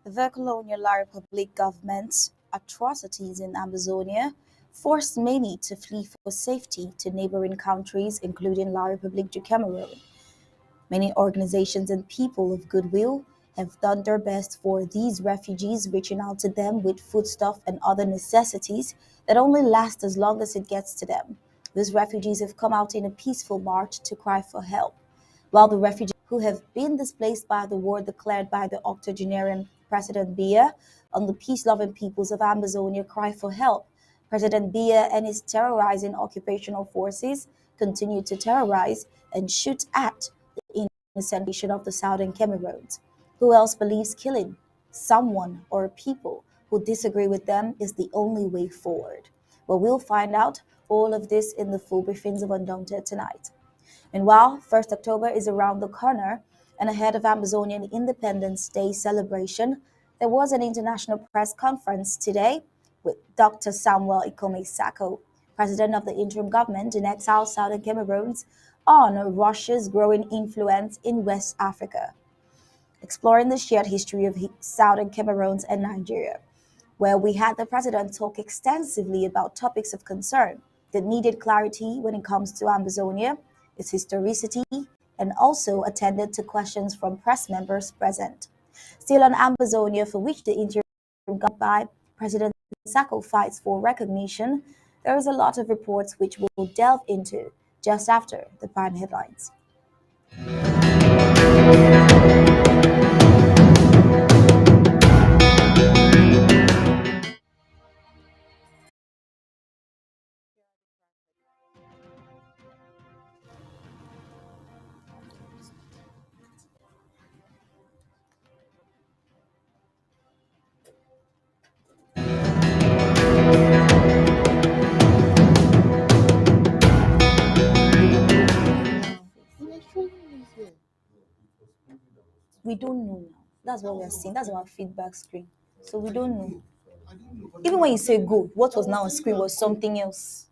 The colonial La Republic government's atrocities in Amazonia forced many to flee for safety to neighboring countries, including La Republic du Cameroon. Many organizations and people of goodwill have done their best for these refugees, reaching out to them with foodstuff and other necessities that only last as long as it gets to them. These refugees have come out in a peaceful march to cry for help, while the refugees who have been displaced by the war declared by the octogenarian President Biya on the peace-loving peoples of Amazonia cry for help. President Biya and his terrorizing occupational forces continue to terrorize and shoot at the innocent nation of the southern Cameroons. Who else believes killing someone or a people who disagree with them is the only way forward? Well, we'll find out all of this in the full briefings of Undaunted tonight. Meanwhile, 1st October is around the corner, and ahead of Amazonian Independence Day celebration, there was an international press conference today with Dr. Samuel Ikome Sako, president of the interim government in exile Southern Cameroons, on Russia's growing influence in West Africa, exploring the shared history of Southern Cameroons and Nigeria, where we had the president talk extensively about topics of concern that needed clarity when it comes to Amazonia, its historicity, and also attended to questions from press members present. Still on Amazonia, for which the interim government by President Sako fights for recognition, there is a lot of reports which we'll delve into just after the prime headlines. We don't know now. That's what we are seeing. That's our feedback screen. So we don't know. Even when you say go, what was now on screen was something else.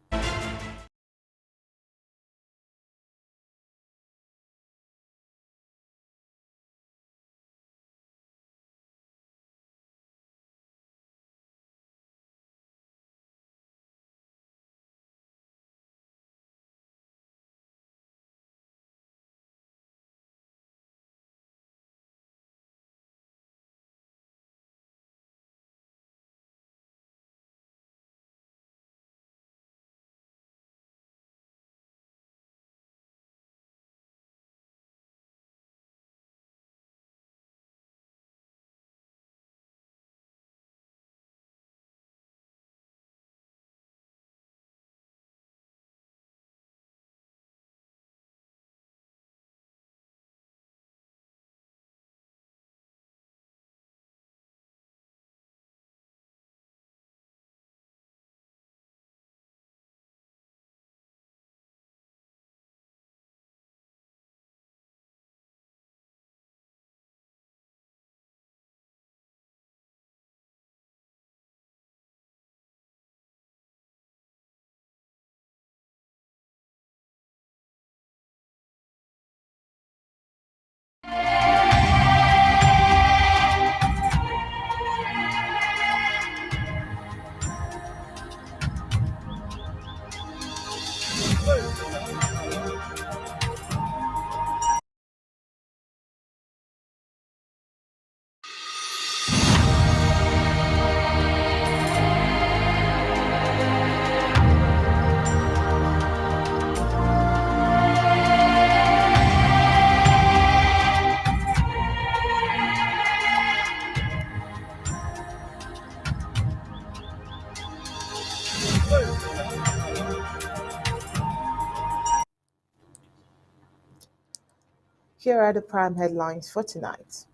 Here are the prime headlines for tonight.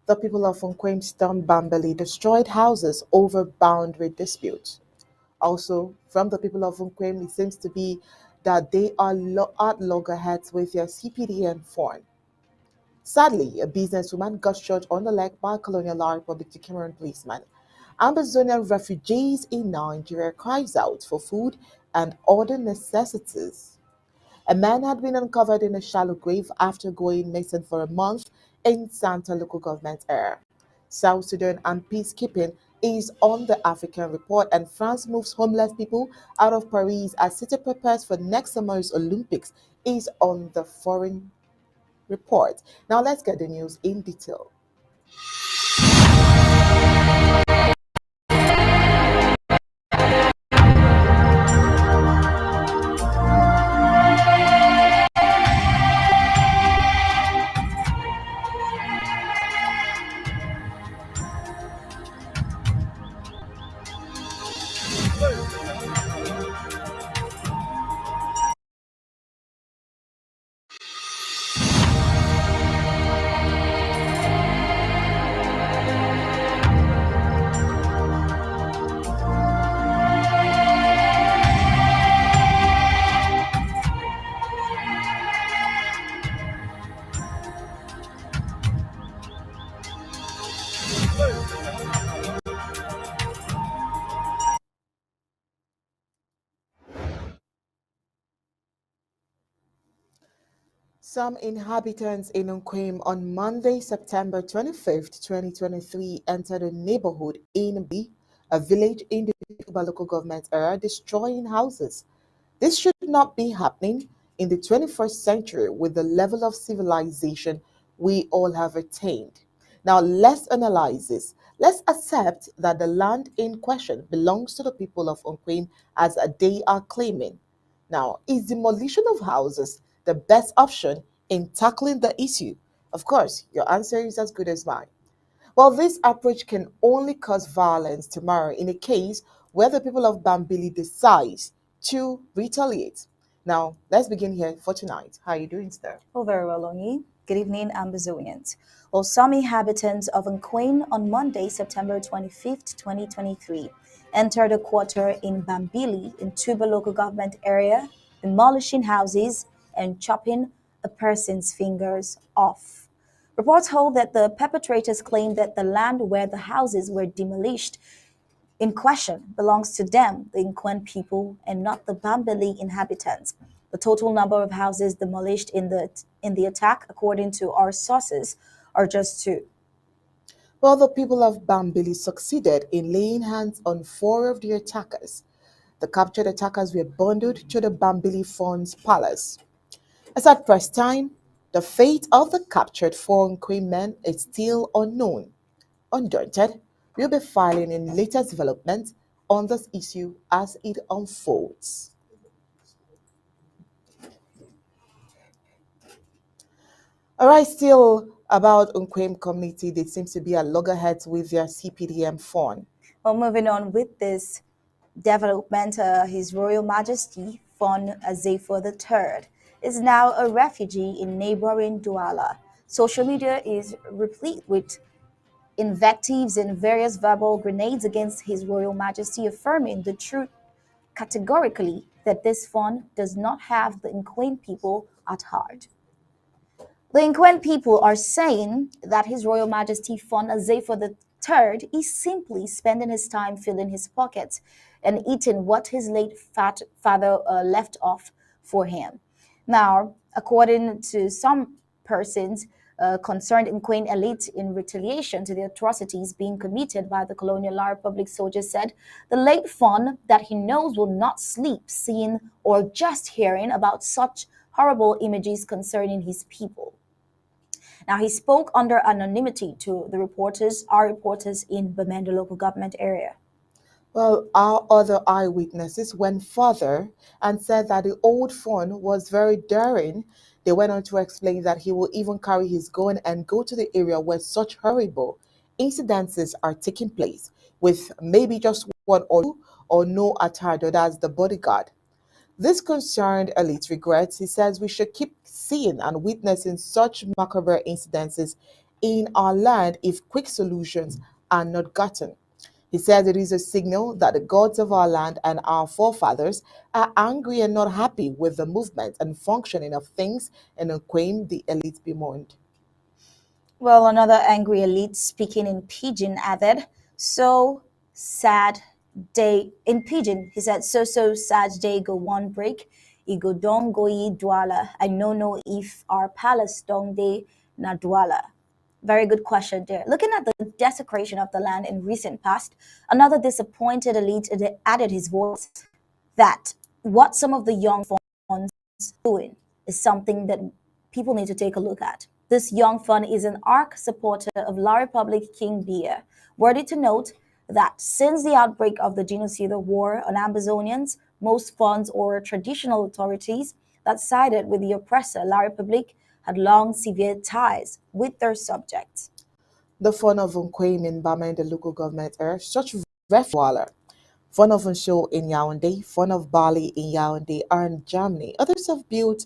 The people of Unquem stormed Bambali, destroyed houses over boundary dispute. Also, from the people of Unquem, it seems to be that they are at loggerheads with their CPD and phone. Sadly, a businesswoman got shot on the leg by Colonial Law Republic to Cameroon policeman. Ambazonian refugees in Nigeria cries out for food and other necessities. A man had been uncovered in a shallow grave after going missing for a month in Santa local government area. South Sudan and peacekeeping is on the African report, and France moves homeless people out of Paris as city prepares for next summer's Olympics is on the foreign report. Now let's get the news in detail. Some inhabitants in Unquem on Monday, September 25th, 2023, entered a neighborhood in B, a village in the Cuba local government area, destroying houses. This should not be happening in the 21st century with the level of civilization we all have attained. Now, let's analyze this. Let's accept that the land in question belongs to the people of Unquem as they are claiming. Now, is demolition of houses the best option in tackling the issue? Of course, your answer is as good as mine. Well, this approach can only cause violence tomorrow in a case where the people of Bambili decide to retaliate. Now, let's begin here for tonight. How are you doing, sir? Oh, very well, Onyi. Good evening, Ambazonians. Well, some inhabitants of Nkwane on Monday, September 25th, 2023, entered a quarter in Bambili in Tuba local government area, demolishing houses and chopping a person's fingers off. Reports hold that the perpetrators claim that the land where the houses were demolished in question belongs to them, the Nkwen people, and not the Bambali inhabitants. The total number of houses demolished in the attack, according to our sources, are just two. Well, the people of Bambili succeeded in laying hands on 4 of the attackers. The captured attackers were bundled to the Bambili Fawn's palace. As at press time, the fate of the captured 4 Nkwe men is still unknown. Undaunted, we'll be filing in latest developments on this issue as it unfolds. All right, still about Nkwem community, they seem to be at loggerheads with their CPDM fund. Well, moving on with this development, His Royal Majesty Fon Azefo III is now a refugee in neighboring Douala. Social media is replete with invectives and various verbal grenades against His Royal Majesty, affirming the truth categorically that this fund does not have the Nkwen people at heart. The Nkwen people are saying that His Royal Majesty Fon Azefo III is simply spending his time filling his pockets and eating what his late father left off for him. Now, according to some persons concerned Nkwen elite, in retaliation to the atrocities being committed by the colonial La Republic soldiers, said the late Fon that he knows will not sleep seeing or just hearing about such horrible images concerning his people. Now, he spoke under anonymity to our reporters in Bamenda local government area. Well, our other eyewitnesses went further and said that the old Fon was very daring. They went on to explain that he will even carry his gun and go to the area where such horrible incidences are taking place, with maybe just one or two or no attard, as the bodyguard. This concerned elite regrets. He says we should keep seeing and witnessing such macabre incidences in our land if quick solutions are not gotten. He says it is a signal that the gods of our land and our forefathers are angry and not happy with the movement and functioning of things, and claim the elite bemoaned. Well, another angry elite speaking in Pidgin added, so sad day. In Pidgin, he said, so sad day go one break. I go don go ye dwala. I know if our palace don day na dwala. Very good question there. Looking at the desecration of the land in recent past, another disappointed elite added his voice that what some of the young fans doing is something that people need to take a look at. This young fun is an arch supporter of La Republic King Beer. Worthy to note that since the outbreak of the genocidal war on Ambazonians, most funds or traditional authorities that sided with the oppressor La Republic had long severed ties with their subjects. The fun of Nkwame in Bama in the local government are such refualer. Fun of Nsho in Yaoundé, fun of Bali in Yaoundé are in Germany. Others have built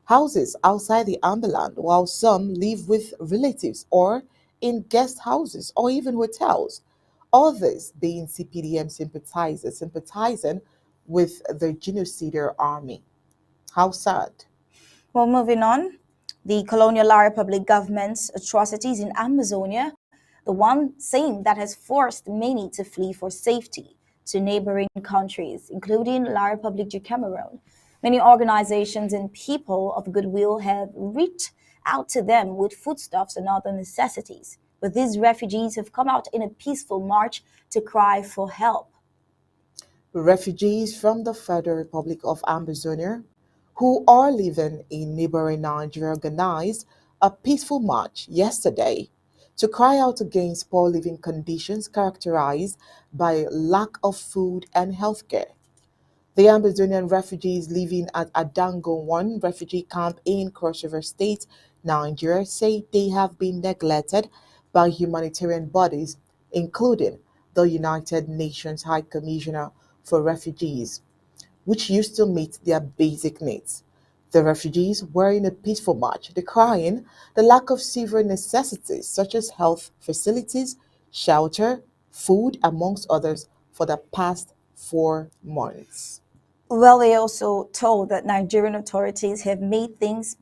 houses outside the Amberland, while some live with relatives or in guest houses or even hotels. Others being CPDM sympathizers, sympathizing with the genocidaire army. How sad. Well, moving on, the colonial La Republic government's atrocities in Amazonia, the one same that has forced many to flee for safety to neighboring countries, including La Republic du Cameroon. Many organizations and people of goodwill have reached out to them with foodstuffs and other necessities. But these refugees have come out in a peaceful march to cry for help. Refugees from the Federal Republic of Amazonia who are living in neighboring Nigeria organized a peaceful march yesterday to cry out against poor living conditions characterized by lack of food and healthcare. The Amazonian refugees living at Adango 1 refugee camp in Cross River State, Nigeria, say they have been neglected by humanitarian bodies, including the United Nations High Commissioner for Refugees, which used to meet their basic needs. The refugees were in a peaceful march decrying the lack of several necessities such as health facilities, shelter, food, amongst others, for the past 4 months. Well, they also told that Nigerian authorities have made things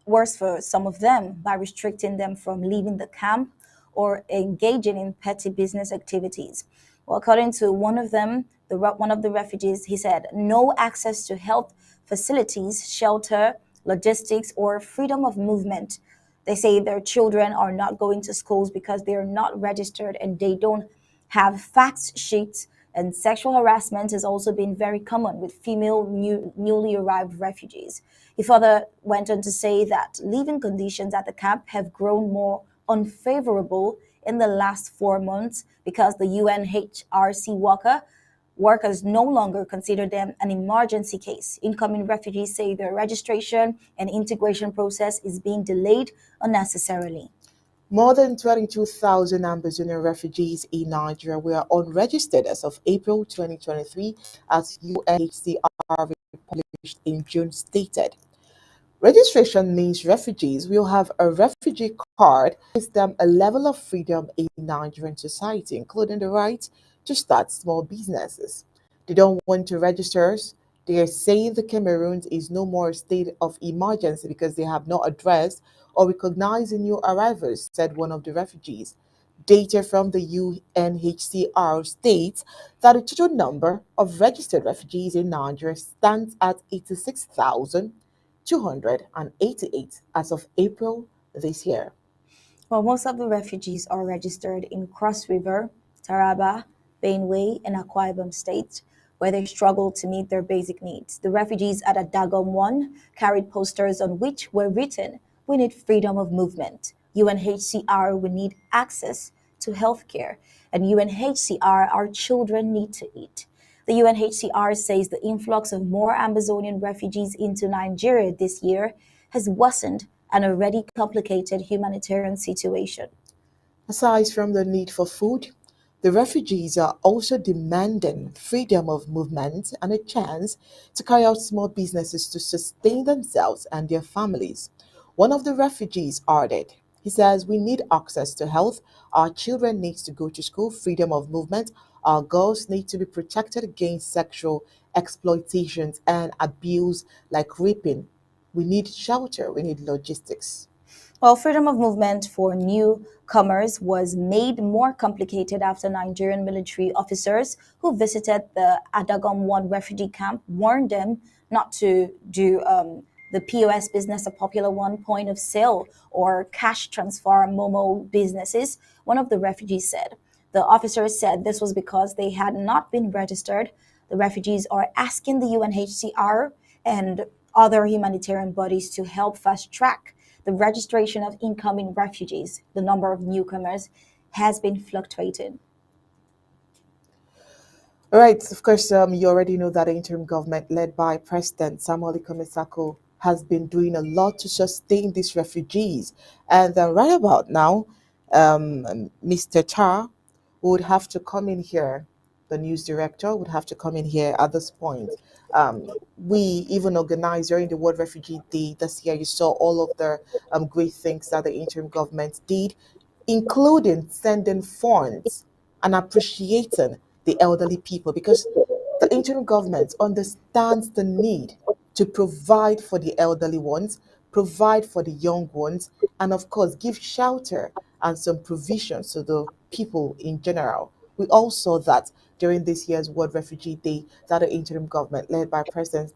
worse for some of them by restricting them from leaving the camp or engaging in petty business activities. Well, according to one of them, one of the refugees, he said, no access to health facilities, shelter, logistics, or freedom of movement. They say their children are not going to schools because they are not registered and they don't have fact sheets. And sexual harassment has also been very common with female newly arrived refugees. He further went on to say that living conditions at the camp have grown more unfavorable in the last 4 months because the UNHRC workers no longer consider them an emergency case. Incoming refugees say their registration and integration process is being delayed unnecessarily. More than 22,000 Amazonian refugees in Nigeria were unregistered as of April 2023, as UNHCR published in June stated. Registration means refugees will have a refugee card, gives them a level of freedom in Nigerian society, including the right to start small businesses. They don't want to register. They are saying the Cameroon is no more a state of emergency because they have no address or recognize the new arrivals, said one of the refugees. Data from the UNHCR states that the total number of registered refugees in Nigeria stands at 86,288 as of April this year. Well, most of the refugees are registered in Cross River, Taraba, Benue, and Akwa Ibom states, where they struggle to meet their basic needs. The refugees at Adagom 1 carried posters on which were written, "We need freedom of movement. UNHCR, we need access to healthcare. And UNHCR, our children need to eat." The UNHCR says the influx of more Amazonian refugees into Nigeria this year has worsened an already complicated humanitarian situation. Aside from the need for food, the refugees are also demanding freedom of movement and a chance to carry out small businesses to sustain themselves and their families. One of the refugees added, he says, we need access to health, our children need to go to school, freedom of movement, our girls need to be protected against sexual exploitations and abuse like raping. We need shelter, we need logistics. Well, freedom of movement for newcomers was made more complicated after Nigerian military officers who visited the Adagom 1 refugee camp warned them not to do the POS business, a popular one, point of sale or cash transfer Momo businesses, one of the refugees said. The officers said this was because they had not been registered. The refugees are asking the UNHCR and other humanitarian bodies to help fast track the registration of incoming refugees. The number of newcomers has been fluctuating. All right, of course, you already know that the interim government led by President Samuel Ikonesako has been doing a lot to sustain these refugees. And right about now, Mr. Cha would have to come in here, the news director would have to come in here at this point. We even organized during the World Refugee Day this year, you saw all of the great things that the interim government did, including sending funds and appreciating the elderly people, because the interim government understands the need to provide for the elderly ones, provide for the young ones, and of course, give shelter and some provisions to the people in general. We all saw that during this year's World Refugee Day that the interim government, led by President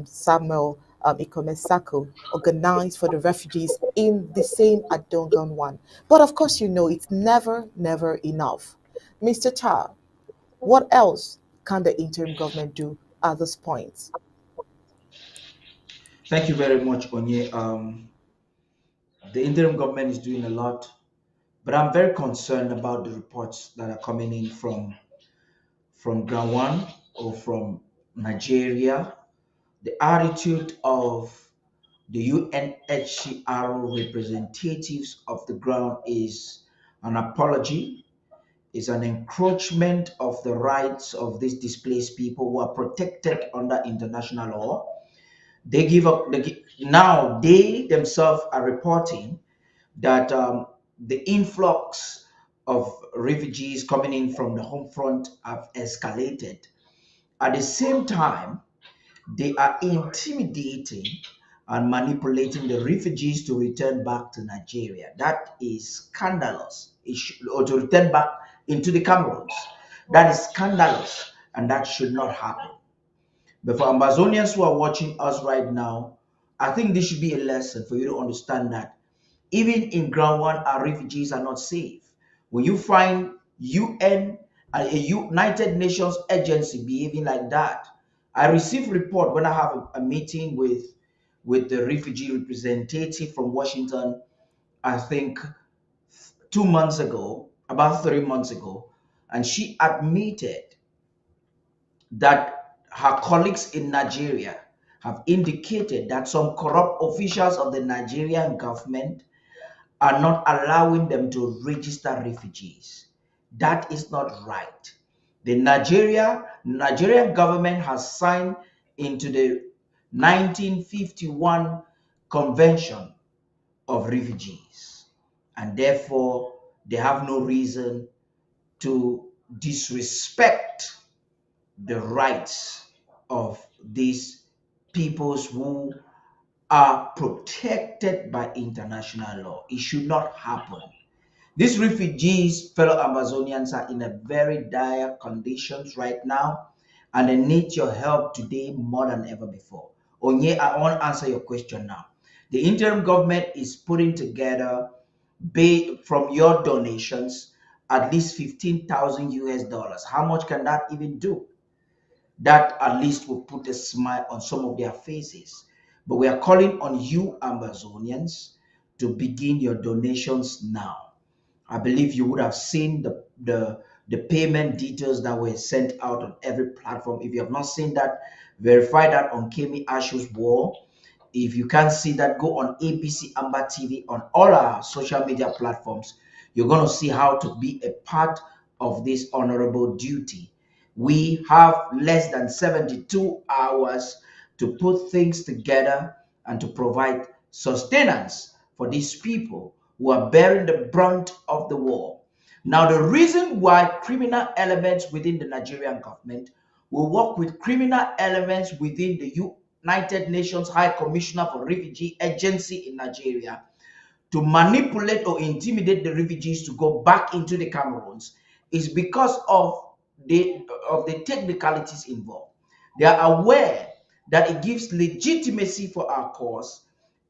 Samuel Ikonesako, organized for the refugees in the same Adongan one. But of course, you know, it's never, never enough. Mr. Cha, what else can the interim government do at this point? Thank you very much, Onye. The interim government is doing a lot, but I'm very concerned about the reports that are coming in from ground one or from Nigeria. The attitude of the UNHCR representatives of the ground is an apology, is an encroachment of the rights of these displaced people who are protected under international law. They give up. Now they themselves are reporting that the influx of refugees coming in from the home front have escalated. At the same time, they are intimidating and manipulating the refugees to return back to Nigeria. That is scandalous. Or to return back into the Cameroons. That is scandalous, and that should not happen. But for Amazonians who are watching us right now, I think this should be a lesson for you to understand that even in ground one, our refugees are not safe. When you find UN, a United Nations agency behaving like that, I received report when I have a meeting with the refugee representative from Washington, I think 2 months ago, about 3 months ago, and she admitted that her colleagues in Nigeria have indicated that some corrupt officials of the Nigerian government are not allowing them to register refugees. That is not right. The Nigerian government has signed into the 1951 Convention of Refugees, and therefore they have no reason to disrespect the rights of these peoples who are protected by international law. It should not happen. These refugees, fellow Amazonians, are in a very dire conditions right now, and they need your help today more than ever before. Onye, I want to answer your question now. The interim government is putting together, from your donations, at least 15,000 US dollars. How much can that even do? That at least will put a smile on some of their faces. But we are calling on you, Amazonians, to begin your donations now. I believe you would have seen the payment details that were sent out on every platform. If you have not seen that, verify that on Kemi Ashu's wall. If you can't see that, go on ABC Amba TV on all our social media platforms. You're going to see how to be a part of this honorable duty. We have less than 72 hours to put things together and to provide sustenance for these people who are bearing the brunt of the war. Now, the reason why criminal elements within the Nigerian government will work with criminal elements within the United Nations High Commissioner for Refugee Agency in Nigeria to manipulate or intimidate the refugees to go back into the Cameroons is because of the technicalities involved. They are aware that it gives legitimacy for our cause.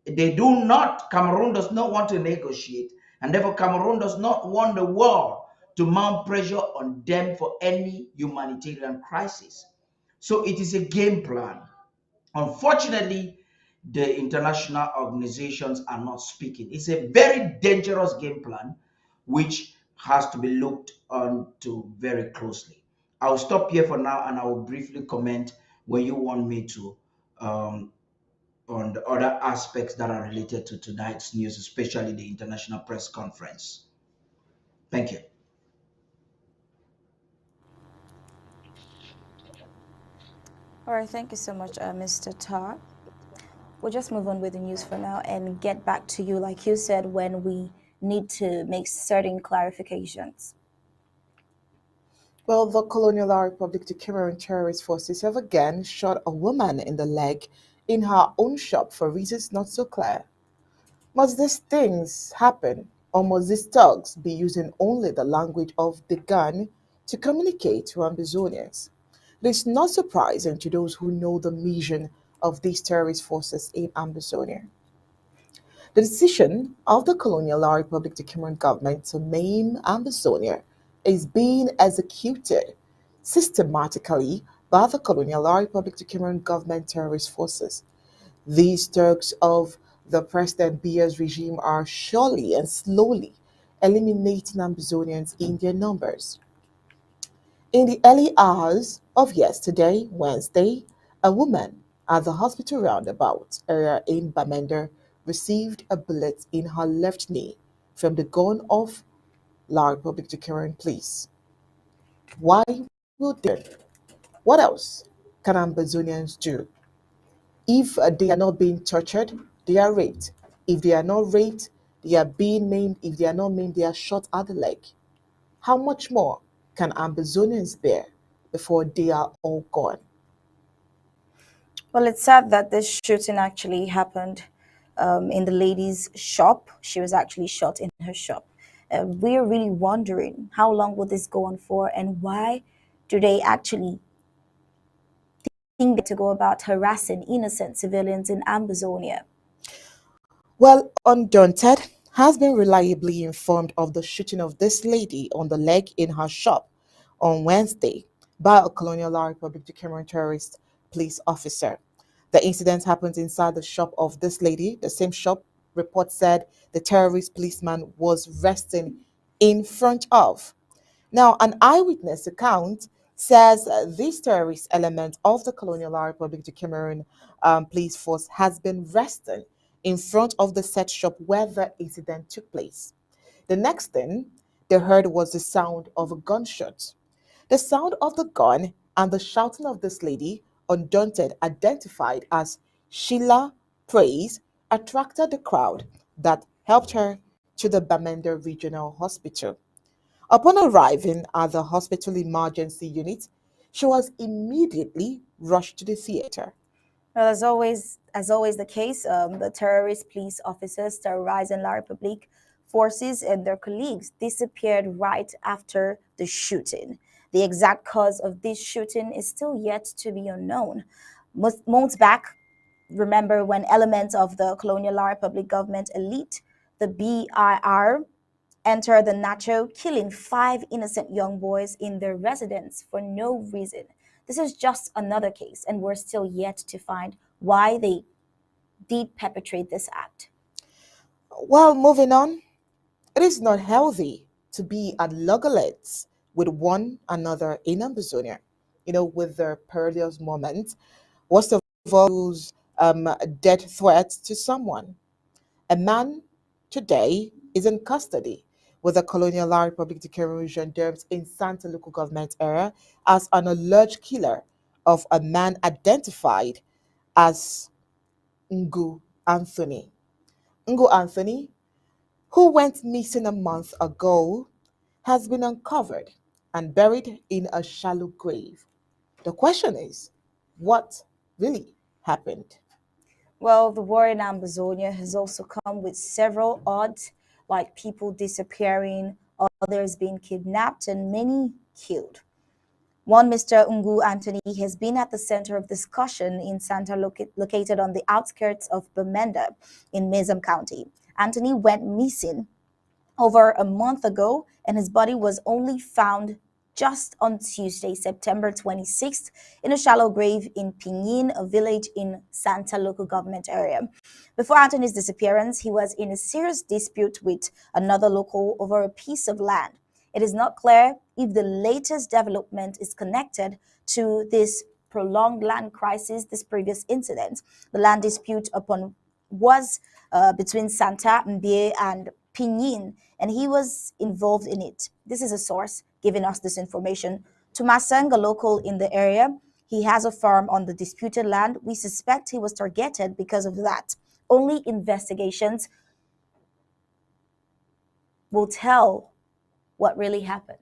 Cameroon does not want to negotiate, and therefore Cameroon does not want the world to mount pressure on them for any humanitarian crisis. So it is a game plan. Unfortunately, the international organizations are not speaking. It's a very dangerous game plan, which has to be looked onto very closely. I'll stop here for now, and I will briefly comment when you want me to on the other aspects that are related to tonight's news, especially the international press conference. Thank you. All right, thank you so much, Mr. Todd. We'll just move on with the news for now and get back to you, like you said, when we need to make certain clarifications. Well, the Colonial Republic of Cameroon terrorist forces have again shot a woman in the leg in her own shop for reasons not so clear. Must these things happen, or must these thugs be using only the language of the gun to communicate to Ambazonians? It is not surprising to those who know the mission of these terrorist forces in Ambazonia. The decision of the Colonial Republic of Cameroon government to name Ambazonia is being executed systematically by the Colonial Republic of Cameroon government terrorist forces. These thugs of the President Biya's regime are surely and slowly eliminating Ambazonians in their numbers. In the early hours of yesterday, Wednesday, a woman at the hospital roundabout area in Bamenda received a bullet in her left knee from the gun of La Republic of Cameroon police. Why will they? What else can Ambazonians do? If they are not being tortured, they are raped. If they are not raped, they are being maimed. If they are not maimed, they are shot at the leg. How much more can Ambazonians bear before they are all gone? Well, it's sad that this shooting actually happened in the lady's shop. She was actually shot in her shop. We're really wondering how long will this go on for, and why do they actually think to go about harassing innocent civilians in Ambazonia? Well, Undaunted has been reliably informed of the shooting of this lady on the leg in her shop on Wednesday by a Colonial Law Republic Cameroon terrorist police officer. The incident happened inside the shop of this lady. The same shop, report said, the terrorist policeman was resting in front of. Now, an eyewitness account says this terrorist element of the Colonial Republic of Cameroon police force has been resting in front of the set shop where the incident took place. The next thing they heard was the sound of a gunshot. The sound of the gun and the shouting of this lady, Undaunted, identified as Sheila Praise, attracted the crowd that helped her to the Bamenda Regional Hospital. Upon arriving at the hospital emergency unit, she was immediately rushed to the theater. Well, as always the case, the terrorist police officers terrorizing La Republique forces and their colleagues disappeared right after the shooting. The exact cause of this shooting is still yet to be unknown. Months back, remember when elements of the Colonial La Republic government elite, the BIR, entered the Nacho, killing 5 innocent young boys in their residence for no reason. This is just another case, and we're still yet to find why they did perpetrate this act. Well, moving on, it is not healthy to be at loggerheads with one another in Amazonia, with their perilous moments. Worst of all, use death threats to someone. A man today is in custody with the Colonial La Republic of Cameroon gendarmes in Santa local government area as an alleged killer of a man identified as Ngu Anthony. Ngu Anthony, who went missing a month ago, has been uncovered and buried in a shallow grave. The question is, what really happened? Well, the war in Amazonia has also come with several odds, like people disappearing, others being kidnapped, and many killed. One Mr. Ungu Anthony has been at the center of discussion in Santa located on the outskirts of Bamenda in Mezam County. Anthony went missing over a month ago, and his body was only found just on Tuesday, September 26th, in a shallow grave in Pinin, a village in Santa local government area. Before Anthony's disappearance, he was in a serious dispute with another local over a piece of land. It is not clear if the latest development is connected to this prolonged land crisis, this previous incident. The land dispute upon was between Santa Mbie and Pinin, and he was involved in it. This is a source giving us this information. Tumasang, a local in the area, he has a farm on the disputed land. We suspect he was targeted because of that. Only investigations will tell what really happened.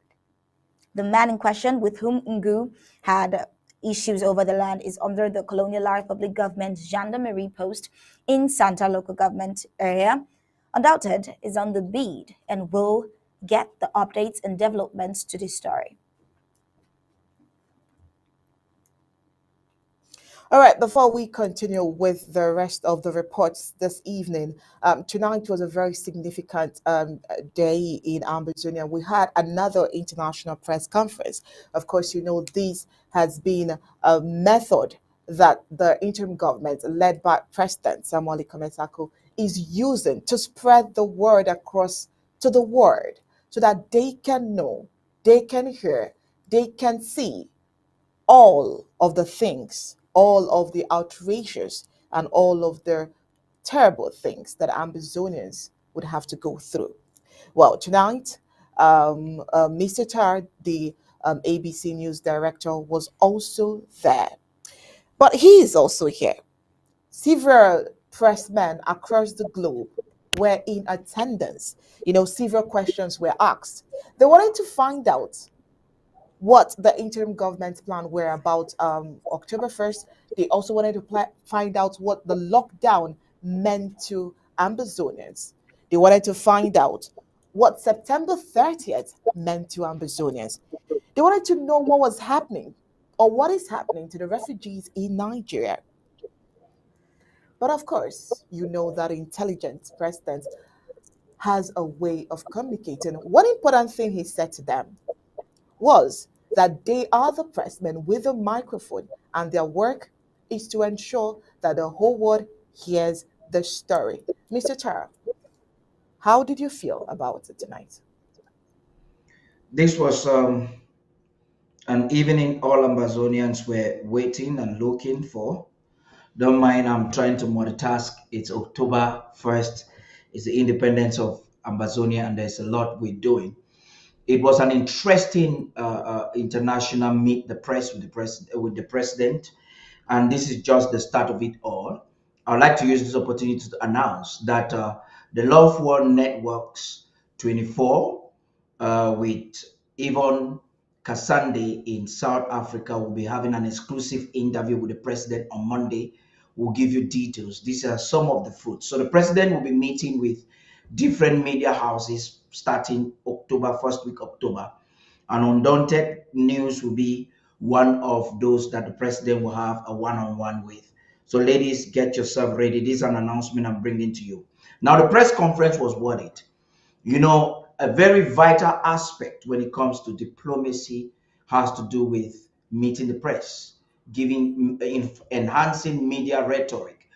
The man in question, with whom Ngu had issues over the land, is under the Colonial La Republic government gendarmerie post in Santa local government area. Undoubted is on the beat and will get the updates and developments to this story. All right, before we continue with the rest of the reports this evening, tonight was a very significant day in Amazonia. We had another international press conference. Of course, this has been a method that the interim government, led by President Samuel Ikomesaku, is using to spread the word across to the world so that they can know, they can hear, they can see all of the things, all of the outrageous and all of the terrible things that Amazonians would have to go through. Well, tonight, Mr. Tar, the ABC News director, was also there. But he is also here. Several pressmen across the globe were in attendance. Several questions were asked. They wanted to find out what the interim government plan were about October 1st. They also wanted to find out what the lockdown meant to Ambazonians. They wanted to find out what September 30th meant to Ambazonians. They wanted to know what was happening or what is happening to the refugees in Nigeria. But of course, you know that intelligent president has a way of communicating. One important thing he said to them was that they are the pressmen with a microphone, and their work is to ensure that the whole world hears the story. Mr. Tara, how did you feel about it tonight? This was an evening all Amazonians were waiting and looking for. Don't mind, I'm trying to multitask. It's October 1st. It's the independence of Amazonia, and there's a lot we're doing. It was an interesting international meet the press with the president, and this is just the start of it all. I'd like to use this opportunity to announce that the Love World Networks 24 with Yvonne Kasande in South Africa will be having an exclusive interview with the president on Monday. We'll give you details. These are some of the fruits. So the president will be meeting with different media houses starting October, first week October. And Undaunted News will be one of those that the president will have a one-on-one with. So ladies, get yourself ready. This is an announcement I'm bringing to you. Now, the press conference was worth it. You know, a very vital aspect when it comes to diplomacy has to do with meeting the press, enhancing media rhetoric.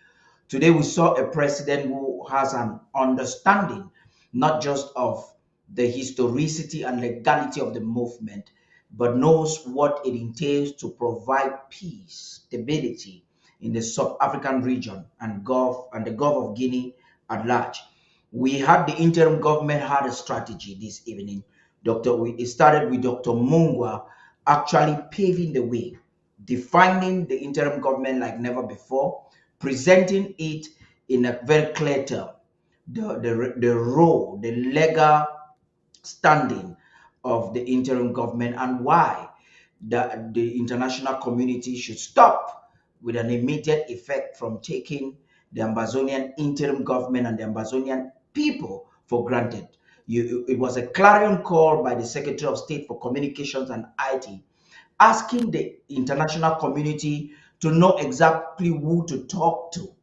Today, we saw a president who has an understanding not just of the historicity and legality of the movement, but knows what it entails to provide peace, stability in the sub-African region and the Gulf of Guinea at large. We had the interim government had a strategy this evening. It started with Dr. Mungwa actually paving the way, defining the interim government like never before, presenting it in a very clear term, the role, the legal standing of the interim government, and why the international community should stop with an immediate effect from taking the Ambazonian interim government and the Ambazonian people for granted. It was a clarion call by the Secretary of State for Communications and IT, asking the international community to know exactly who to talk to.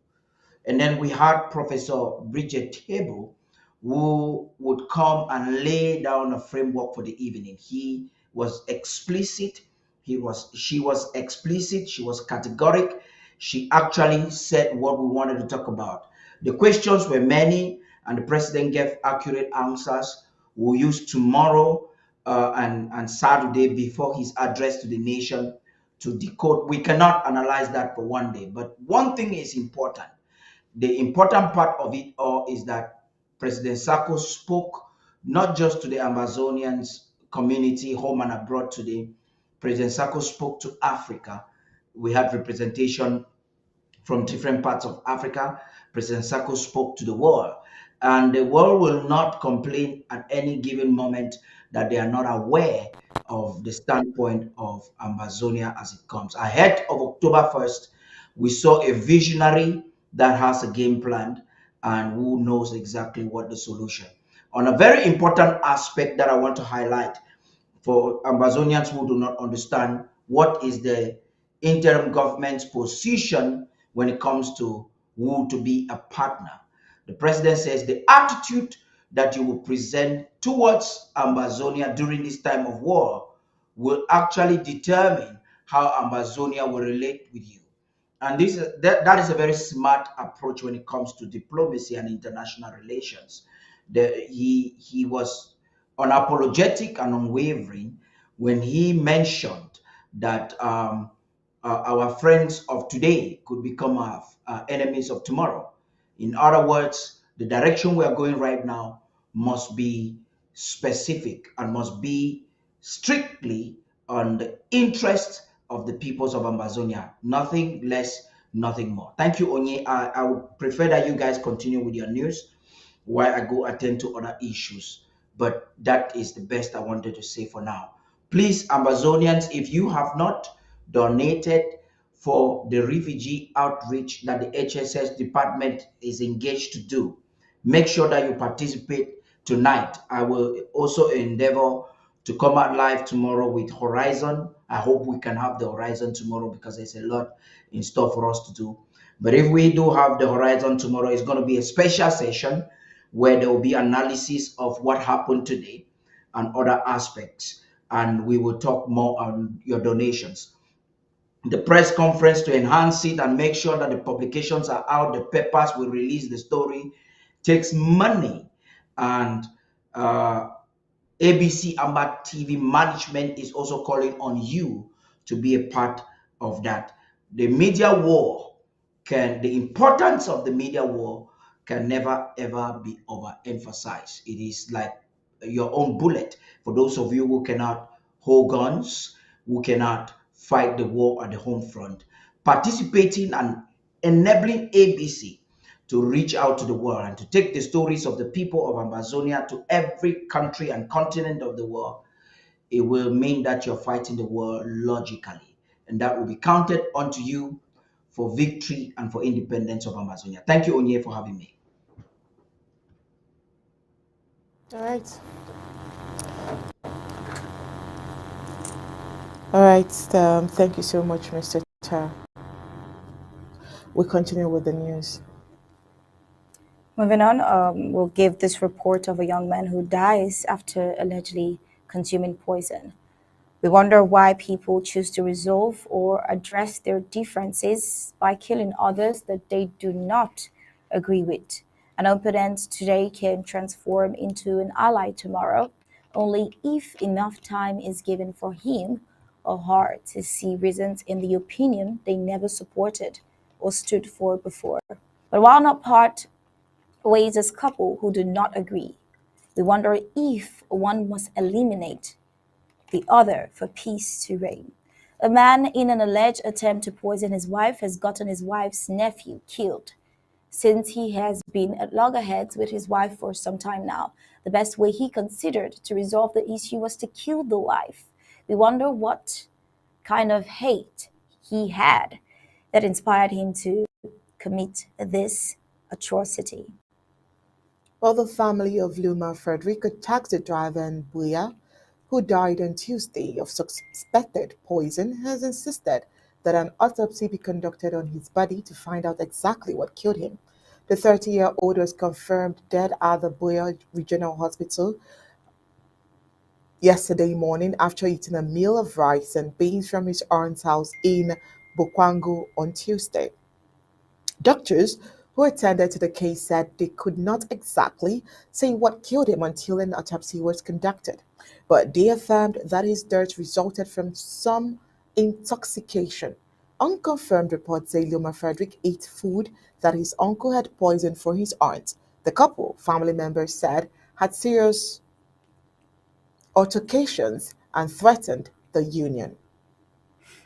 And then we had Professor Bridget Table, who would come and lay down a framework for the evening. He was explicit. She was explicit. She was categoric. She actually said what we wanted to talk about. The questions were many, and the president gave accurate answers. We'll use tomorrow and Saturday before his address to the nation to decode. We cannot analyze that for one day, but one thing is important. The important part of it all is that President Sako spoke not just to the Amazonians community, home and abroad today. President Sako spoke to Africa. We had representation from different parts of Africa. President Sako spoke to the world. And the world will not complain at any given moment that they are not aware of the standpoint of Amazonia as it comes. Ahead of October 1st, we saw a visionary that has a game plan and who knows exactly what the solution. On a very important aspect that I want to highlight for Amazonians who do not understand what is the interim government's position when it comes to who to be a partner. The president says the attitude that you will present towards Amazonia during this time of war will actually determine how Amazonia will relate with you. And that is a very smart approach when it comes to diplomacy and international relations. He was unapologetic and unwavering when he mentioned that our friends of today could become our enemies of tomorrow. In other words, the direction we are going right now must be specific and must be strictly on the interest of the peoples of Amazonia. Nothing less, nothing more. Thank you, Onye. I would prefer that you guys continue with your news while I go attend to other issues. But that is the best I wanted to say for now. Please, Amazonians, if you have not donated for the refugee outreach that the HSS department is engaged to do. Make sure that you participate tonight. I will also endeavor to come out live tomorrow with Horizon. I hope we can have the Horizon tomorrow because there's a lot in store for us to do. But if we do have the Horizon tomorrow, it's going to be a special session where there will be analysis of what happened today and other aspects. And we will talk more on your donations. The press conference to enhance it and make sure that the publications are out, the papers will release the story, takes money. And ABC Amba TV management is also calling on you to be a part of that. The media war the importance of the media war can never ever be overemphasized. It is like your own bullet for those of you who cannot hold guns, who cannot fight the war at the home front. Participating and enabling ABC to reach out to the world and to take the stories of the people of Amazonia to every country and continent of the world, it will mean that you're fighting the war logically. And that will be counted onto you for victory and for independence of Amazonia. Thank you, Onye, for having me. All right. All right. Thank you so much, Mr. Tar. We continue with the news. Moving on, we'll give this report of a young man who dies after allegedly consuming poison. We wonder why people choose to resolve or address their differences by killing others that they do not agree with. An opponent today can transform into an ally tomorrow, only if enough time is given for him or her to see reasons in the opinion they never supported or stood for before. But while not part ways as couple who do not agree, we wonder if one must eliminate the other for peace to reign. A man in an alleged attempt to poison his wife has gotten his wife's nephew killed. Since he has been at loggerheads with his wife for some time now, the best way he considered to resolve the issue was to kill the wife. We wonder what kind of hate he had that inspired him to commit this atrocity. Well, the family of Luma Frederick, a taxi driver in Buea, who died on Tuesday of suspected poison, has insisted that an autopsy be conducted on his body to find out exactly what killed him. The 30-year-old was confirmed dead at the Buea Regional Hospital yesterday morning after eating a meal of rice and beans from his aunt's house in Bukwangu on Tuesday. Doctors who attended to the case said they could not exactly say what killed him until an autopsy was conducted, but they affirmed that his death resulted from some intoxication. Unconfirmed reports say Luma Frederick ate food that his uncle had poisoned for his aunt. The couple, family members said, had serious altercations and threatened the union.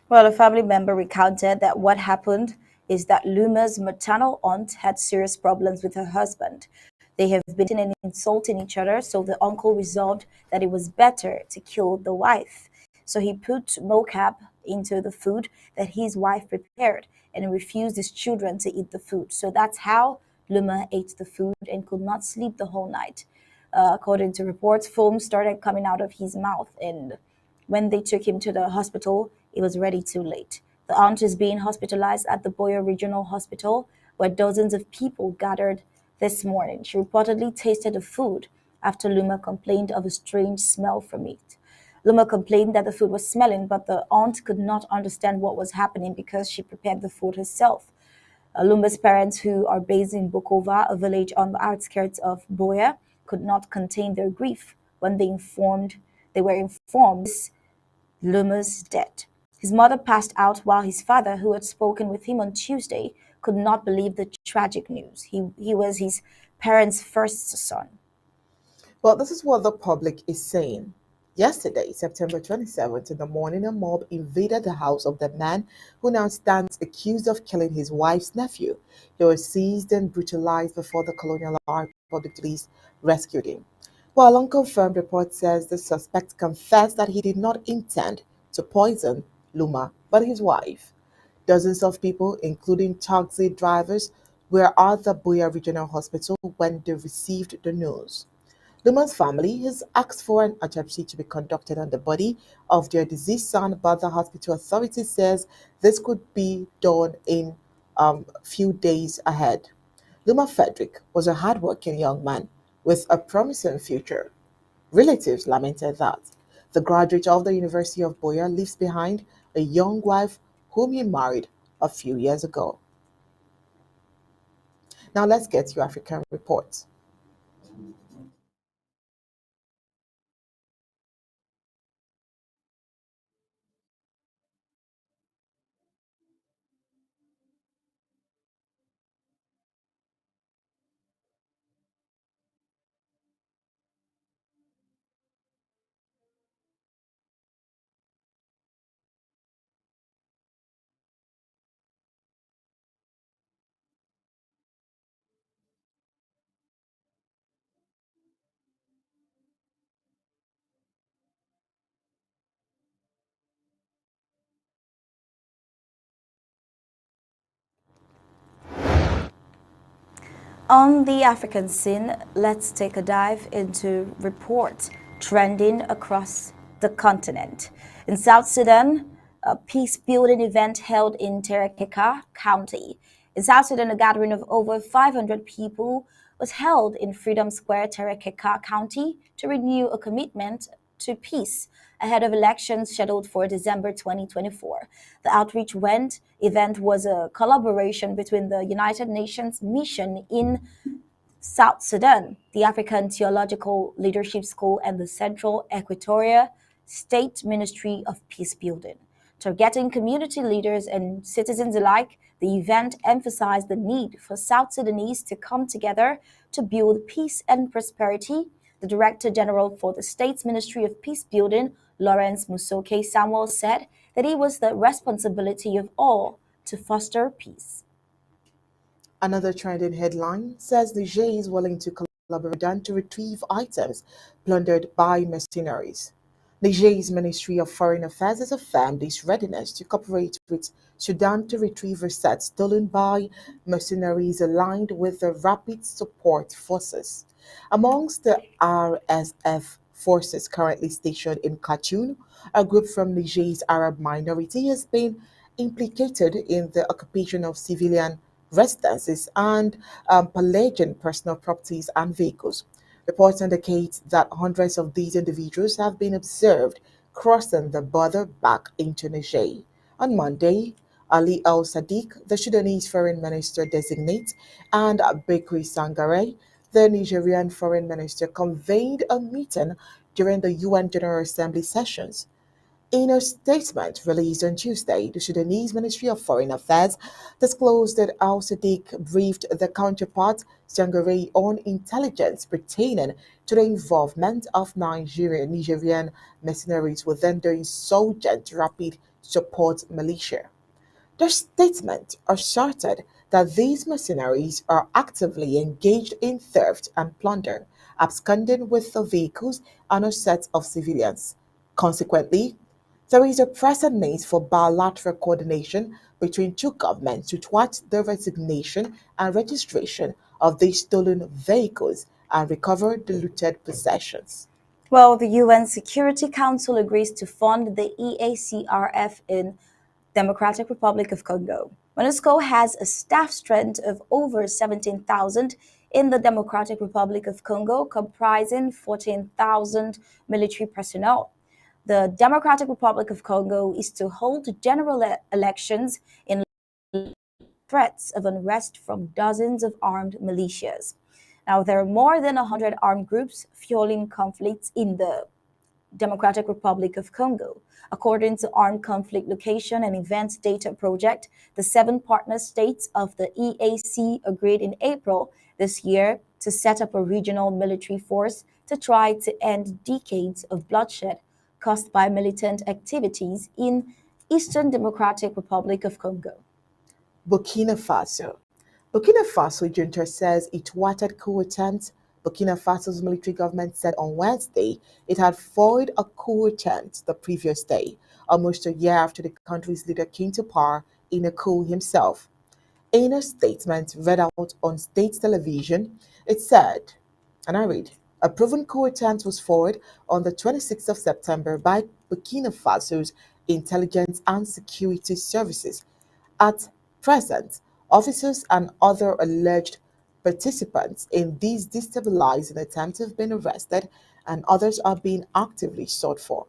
Well, a family member recounted that what happened is that Luma's maternal aunt had serious problems with her husband. They have been beating and insulting each other, so the uncle resolved that it was better to kill the wife. So he put mocap into the food that his wife prepared and refused his children to eat the food. So that's how Luma ate the food and could not sleep the whole night. According to reports, foam started coming out of his mouth, and when they took him to the hospital, it was already too late. The aunt is being hospitalized at the Buea Regional Hospital, where dozens of people gathered this morning. She reportedly tasted the food after Luma complained of a strange smell from it. Luma complained that the food was smelling, but the aunt could not understand what was happening because she prepared the food herself. Luma's parents, who are based in Bukova, a village on the outskirts of Buea, could not contain their grief when they were informed Luma's death. His mother passed out while his father, who had spoken with him on Tuesday, could not believe the tragic news. He was his parents' first son. Well, this is what the public is saying. Yesterday, September 27th, in the morning, a mob invaded the house of the man who now stands accused of killing his wife's nephew. He was seized and brutalized before the Colonial Republic Police rescued him. While unconfirmed report says the suspect confessed that he did not intend to poison Luma, but his wife. Dozens of people, including taxi drivers, were at the Buea Regional Hospital when they received the news. Luma's family has asked for an autopsy to be conducted on the body of their deceased son, but the hospital authority says this could be done in a few days ahead. Luma Frederick was a hardworking young man with a promising future. Relatives lamented that the graduate of the University of Buea leaves behind a young wife whom he married a few years ago. Now let's get to African reports. On the African scene, let's take a dive into reports trending across the continent. In South Sudan, a peace-building event held in Terekeka County. In South Sudan, a gathering of over 500 people was held in Freedom Square, Terekeka County, to renew a commitment to peace ahead of elections scheduled for December 2024. The outreach event was a collaboration between the United Nations mission in South Sudan, the African Theological Leadership School, and the Central Equatoria State Ministry of Peacebuilding. Targeting community leaders and citizens alike, the event emphasized the need for South Sudanese to come together to build peace and prosperity. The Director General for the State's Ministry of Peacebuilding, Lawrence Musoke Samuel, said that it was the responsibility of all to foster peace. Another trending headline says Niger is willing to collaborate with Sudan to retrieve items plundered by mercenaries. Niger's Ministry of Foreign Affairs has affirmed its readiness to cooperate with Sudan to retrieve assets stolen by mercenaries aligned with the Rapid Support Forces. Amongst the RSF forces currently stationed in Khartoum, a group from Niger's Arab minority has been implicated in the occupation of civilian residences and pillaging personal properties and vehicles. Reports indicate that hundreds of these individuals have been observed crossing the border back into Niger. On Monday, Ali Al Sadiq, the Sudanese foreign minister designate, and Bekri Sangare, the Nigerian foreign minister, convened a meeting during the UN General Assembly sessions. In a statement released on Tuesday, the Sudanese Ministry of Foreign Affairs disclosed that Al Sadiq briefed the counterpart Sangare on intelligence pertaining to the involvement of Nigerian mercenaries within the insurgent Rapid Support Militia. The statement asserted that these mercenaries are actively engaged in theft and plunder, absconding with the vehicles and assets of civilians. Consequently, there is a pressing need for bilateral coordination between two governments to thwart the resignation and registration of these stolen vehicles and recover the looted possessions. Well, the UN Security Council agrees to fund the EACRF in Democratic Republic of Congo. MONUSCO has a staff strength of over 17,000 in the Democratic Republic of Congo, comprising 14,000 military personnel. The Democratic Republic of Congo is to hold general elections in threats of unrest from dozens of armed militias. Now, there are more than 100 armed groups fueling conflicts in the Democratic Republic of Congo. According to Armed Conflict Location and Events Data Project, the 7 partner states of the EAC agreed in April this year to set up a regional military force to try to end decades of bloodshed caused by militant activities in Eastern Democratic Republic of Congo. Burkina Faso. Burkina Faso junta says it thwarted coup attempt. Burkina Faso's military government said on Wednesday it had foiled a coup attempt the previous day, almost a year after the country's leader came to power in a coup himself. In a statement read out on state television, it said, and I read, a proven coup attempt was forwarded on the 26th of September by Burkina Faso's intelligence and security services. At present, officers and other alleged participants in these destabilizing attempts have been arrested and others are being actively sought for.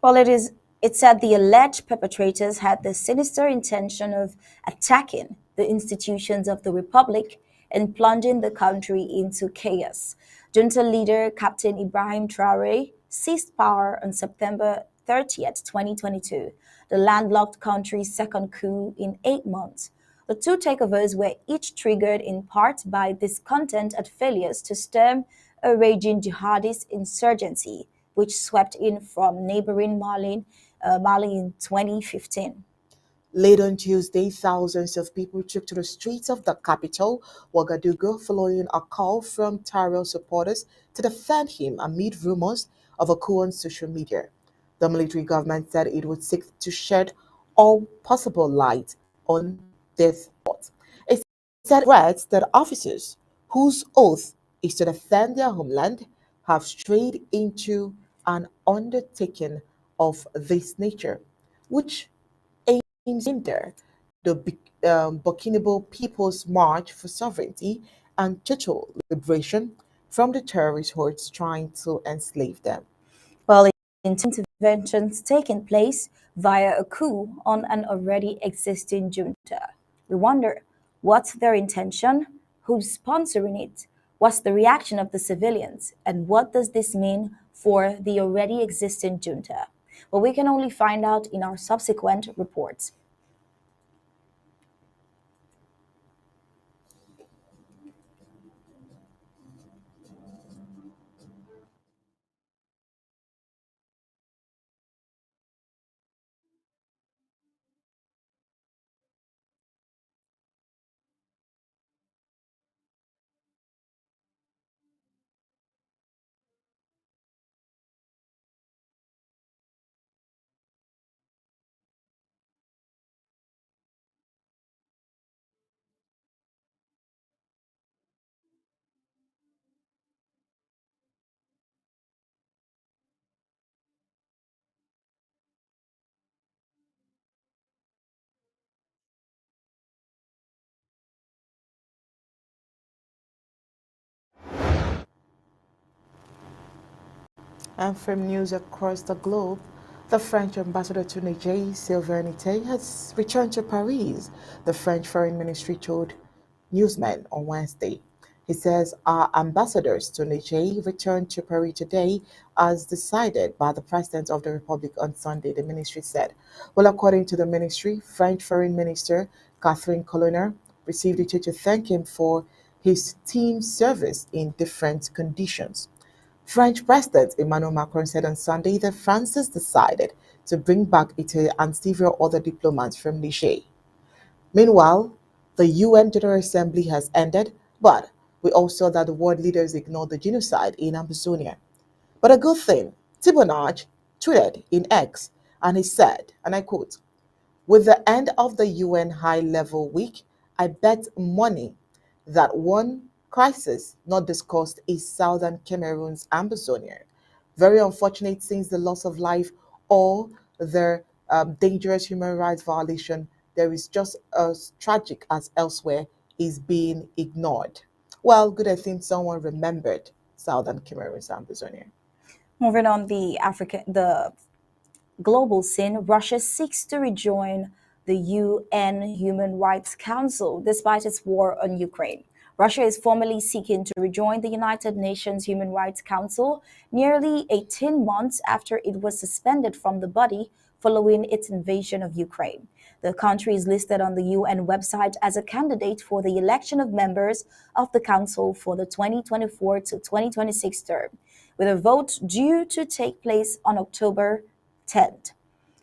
Well, it said the alleged perpetrators had the sinister intention of attacking the institutions of the republic and plunging the country into chaos. Junta leader Captain Ibrahim Traore seized power on September 30th, 2022, the landlocked country's second coup in 8 months. The two takeovers were each triggered in part by discontent at failures to stem a raging jihadist insurgency which swept in from neighboring Mali in 2015. Late on Tuesday, thousands of people took to the streets of the capital, Ouagadougou, following a call from Tyrell supporters to defend him amid rumors of a coup on social media. The military government said it would seek to shed all possible light on this thought. It said threats that officers whose oath is to defend their homeland have strayed into an undertaking of this nature, which aims to hinder the Burkinabé People's March for Sovereignty and total liberation from the terrorist hordes trying to enslave them. Well, interventions taking place via a coup on an already existing junta. We wonder what's their intention, who's sponsoring it, what's the reaction of the civilians, and what does this mean for the already existing junta? Well, we can only find out in our subsequent reports. And from news across the globe, the French ambassador to Niger, Sylvain Ite, has returned to Paris, the French Foreign Ministry told newsmen on Wednesday. He says our ambassadors to Niger returned to Paris today as decided by the President of the Republic on Sunday, the ministry said. Well, according to the ministry, French Foreign Minister Catherine Colonna received Ite to thank him for his team's service in different conditions. French President Emmanuel Macron said on Sunday that France has decided to bring back Italy and several other diplomats from Niger. Meanwhile, the UN General Assembly has ended, but we all saw that the world leaders ignored the genocide in Amazonia. But a good thing, Thibonage tweeted in X, and he said, and I quote, with the end of the UN High Level Week, I bet money that one crisis not discussed is southern Cameroon's Amazonia. Very unfortunate since the loss of life or the dangerous human rights violation there is just as tragic as elsewhere is being ignored. Well, good, I think someone remembered southern Cameroon's Amazonia. Moving on the global scene, Russia seeks to rejoin the UN Human Rights Council despite its war on Ukraine. Russia is formally seeking to rejoin the United Nations Human Rights Council nearly 18 months after it was suspended from the body following its invasion of Ukraine. The country is listed on the UN website as a candidate for the election of members of the Council for the 2024 to 2026 term, with a vote due to take place on October 10th.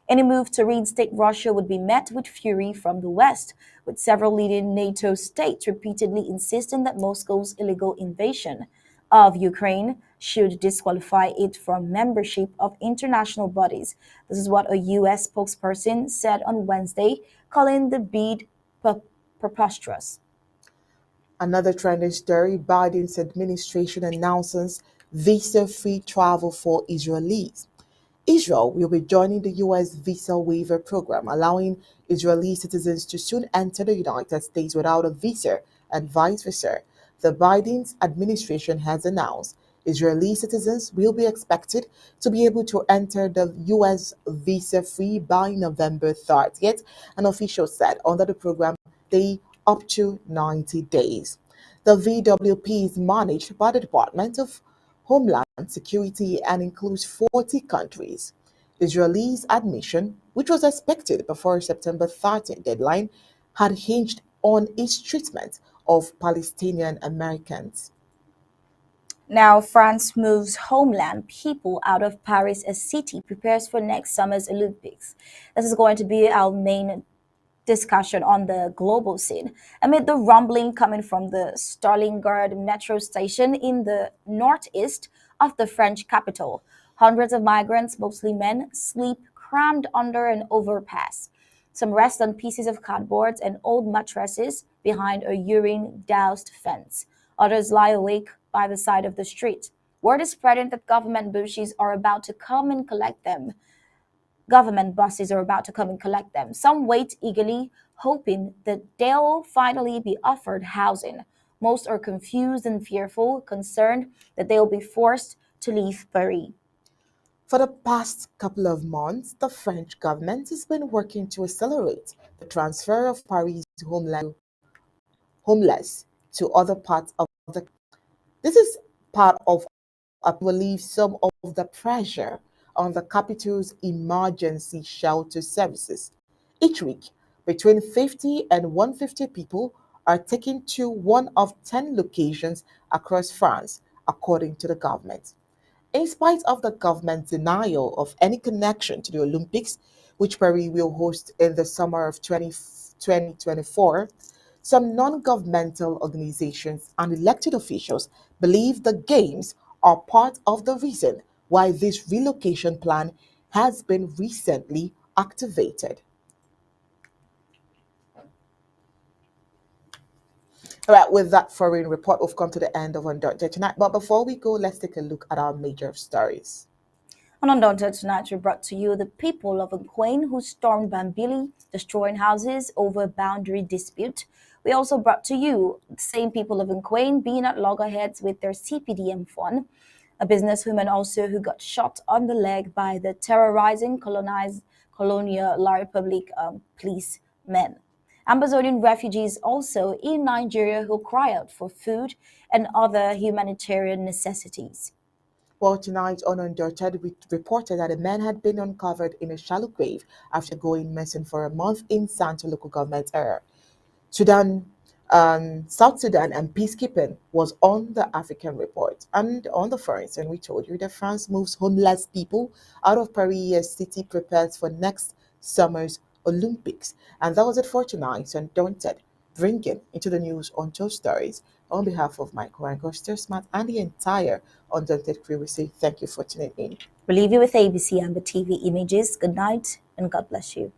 Any move to reinstate Russia would be met with fury from the West, with several leading NATO states repeatedly insisting that Moscow's illegal invasion of Ukraine should disqualify it from membership of international bodies. This is what a U.S. spokesperson said on Wednesday, calling the bid preposterous. Another trending story, Biden's administration announces visa-free travel for Israelis. Israel will be joining the U.S. visa waiver program, allowing Israeli citizens to soon enter the United States without a visa and vice versa. The Biden administration has announced Israeli citizens will be expected to be able to enter the U.S. visa-free by November 30th. An official said under the program, they up to 90 days. The VWP is managed by the Department of Homeland Security and includes 40 countries. Israel's admission, which was expected before September 30th deadline, had hinged on its treatment of Palestinian Americans. Now, France moves homeland people out of Paris as city prepares for next summer's Olympics. This is going to be our main discussion on the global scene amid the rumbling coming from the Stalingrad metro station in the northeast of the French capital. Hundreds of migrants, mostly men, sleep crammed under an overpass. Some rest on pieces of cardboard and old mattresses behind a urine-doused fence. Others lie awake by the side of the street. Word is spreading that government buses are about to come and collect them. Government buses are about to come and collect them. Some wait eagerly, hoping that they'll finally be offered housing. Most are confused and fearful, concerned that they'll be forced to leave Paris. For the past couple of months, the French government has been working to accelerate the transfer of Paris homeless to other parts of the. This is part of, I believe, some of the pressure on the capital's emergency shelter services. Each week, between 50 and 150 people are taken to one of 10 locations across France, according to the government. In spite of the government's denial of any connection to the Olympics, which Paris will host in the summer of 2024, some non governmental organizations and elected officials believe the Games are part of the reason why this relocation plan has been recently activated. All right, with that foreign report, we've come to the end of Undaunted tonight. But before we go, let's take a look at our major stories. On Undaunted tonight, we brought to you the people of Nkwane who stormed Bambili, destroying houses over boundary dispute. We also brought to you the same people of Nkwane being at loggerheads with their CPDM fund, a businesswoman also who got shot on the leg by the terrorizing Colonial La Republique policemen. Amazonian refugees also in Nigeria who cry out for food and other humanitarian necessities. Well, tonight on Undaunted, we reported that a man had been uncovered in a shallow grave after going missing for a month in Santa local government area. South Sudan and peacekeeping was on the African report. And on the first, and we told you that France moves homeless people out of Paris as city prepares for next summer's Olympics. And that was it for tonight. Undaunted, bringing into the news on two stories. On behalf of Michael and Costa Smart and the entire Undaunted crew, we say thank you for tuning in. We leave you with ABC Amba TV images. Good night and God bless you.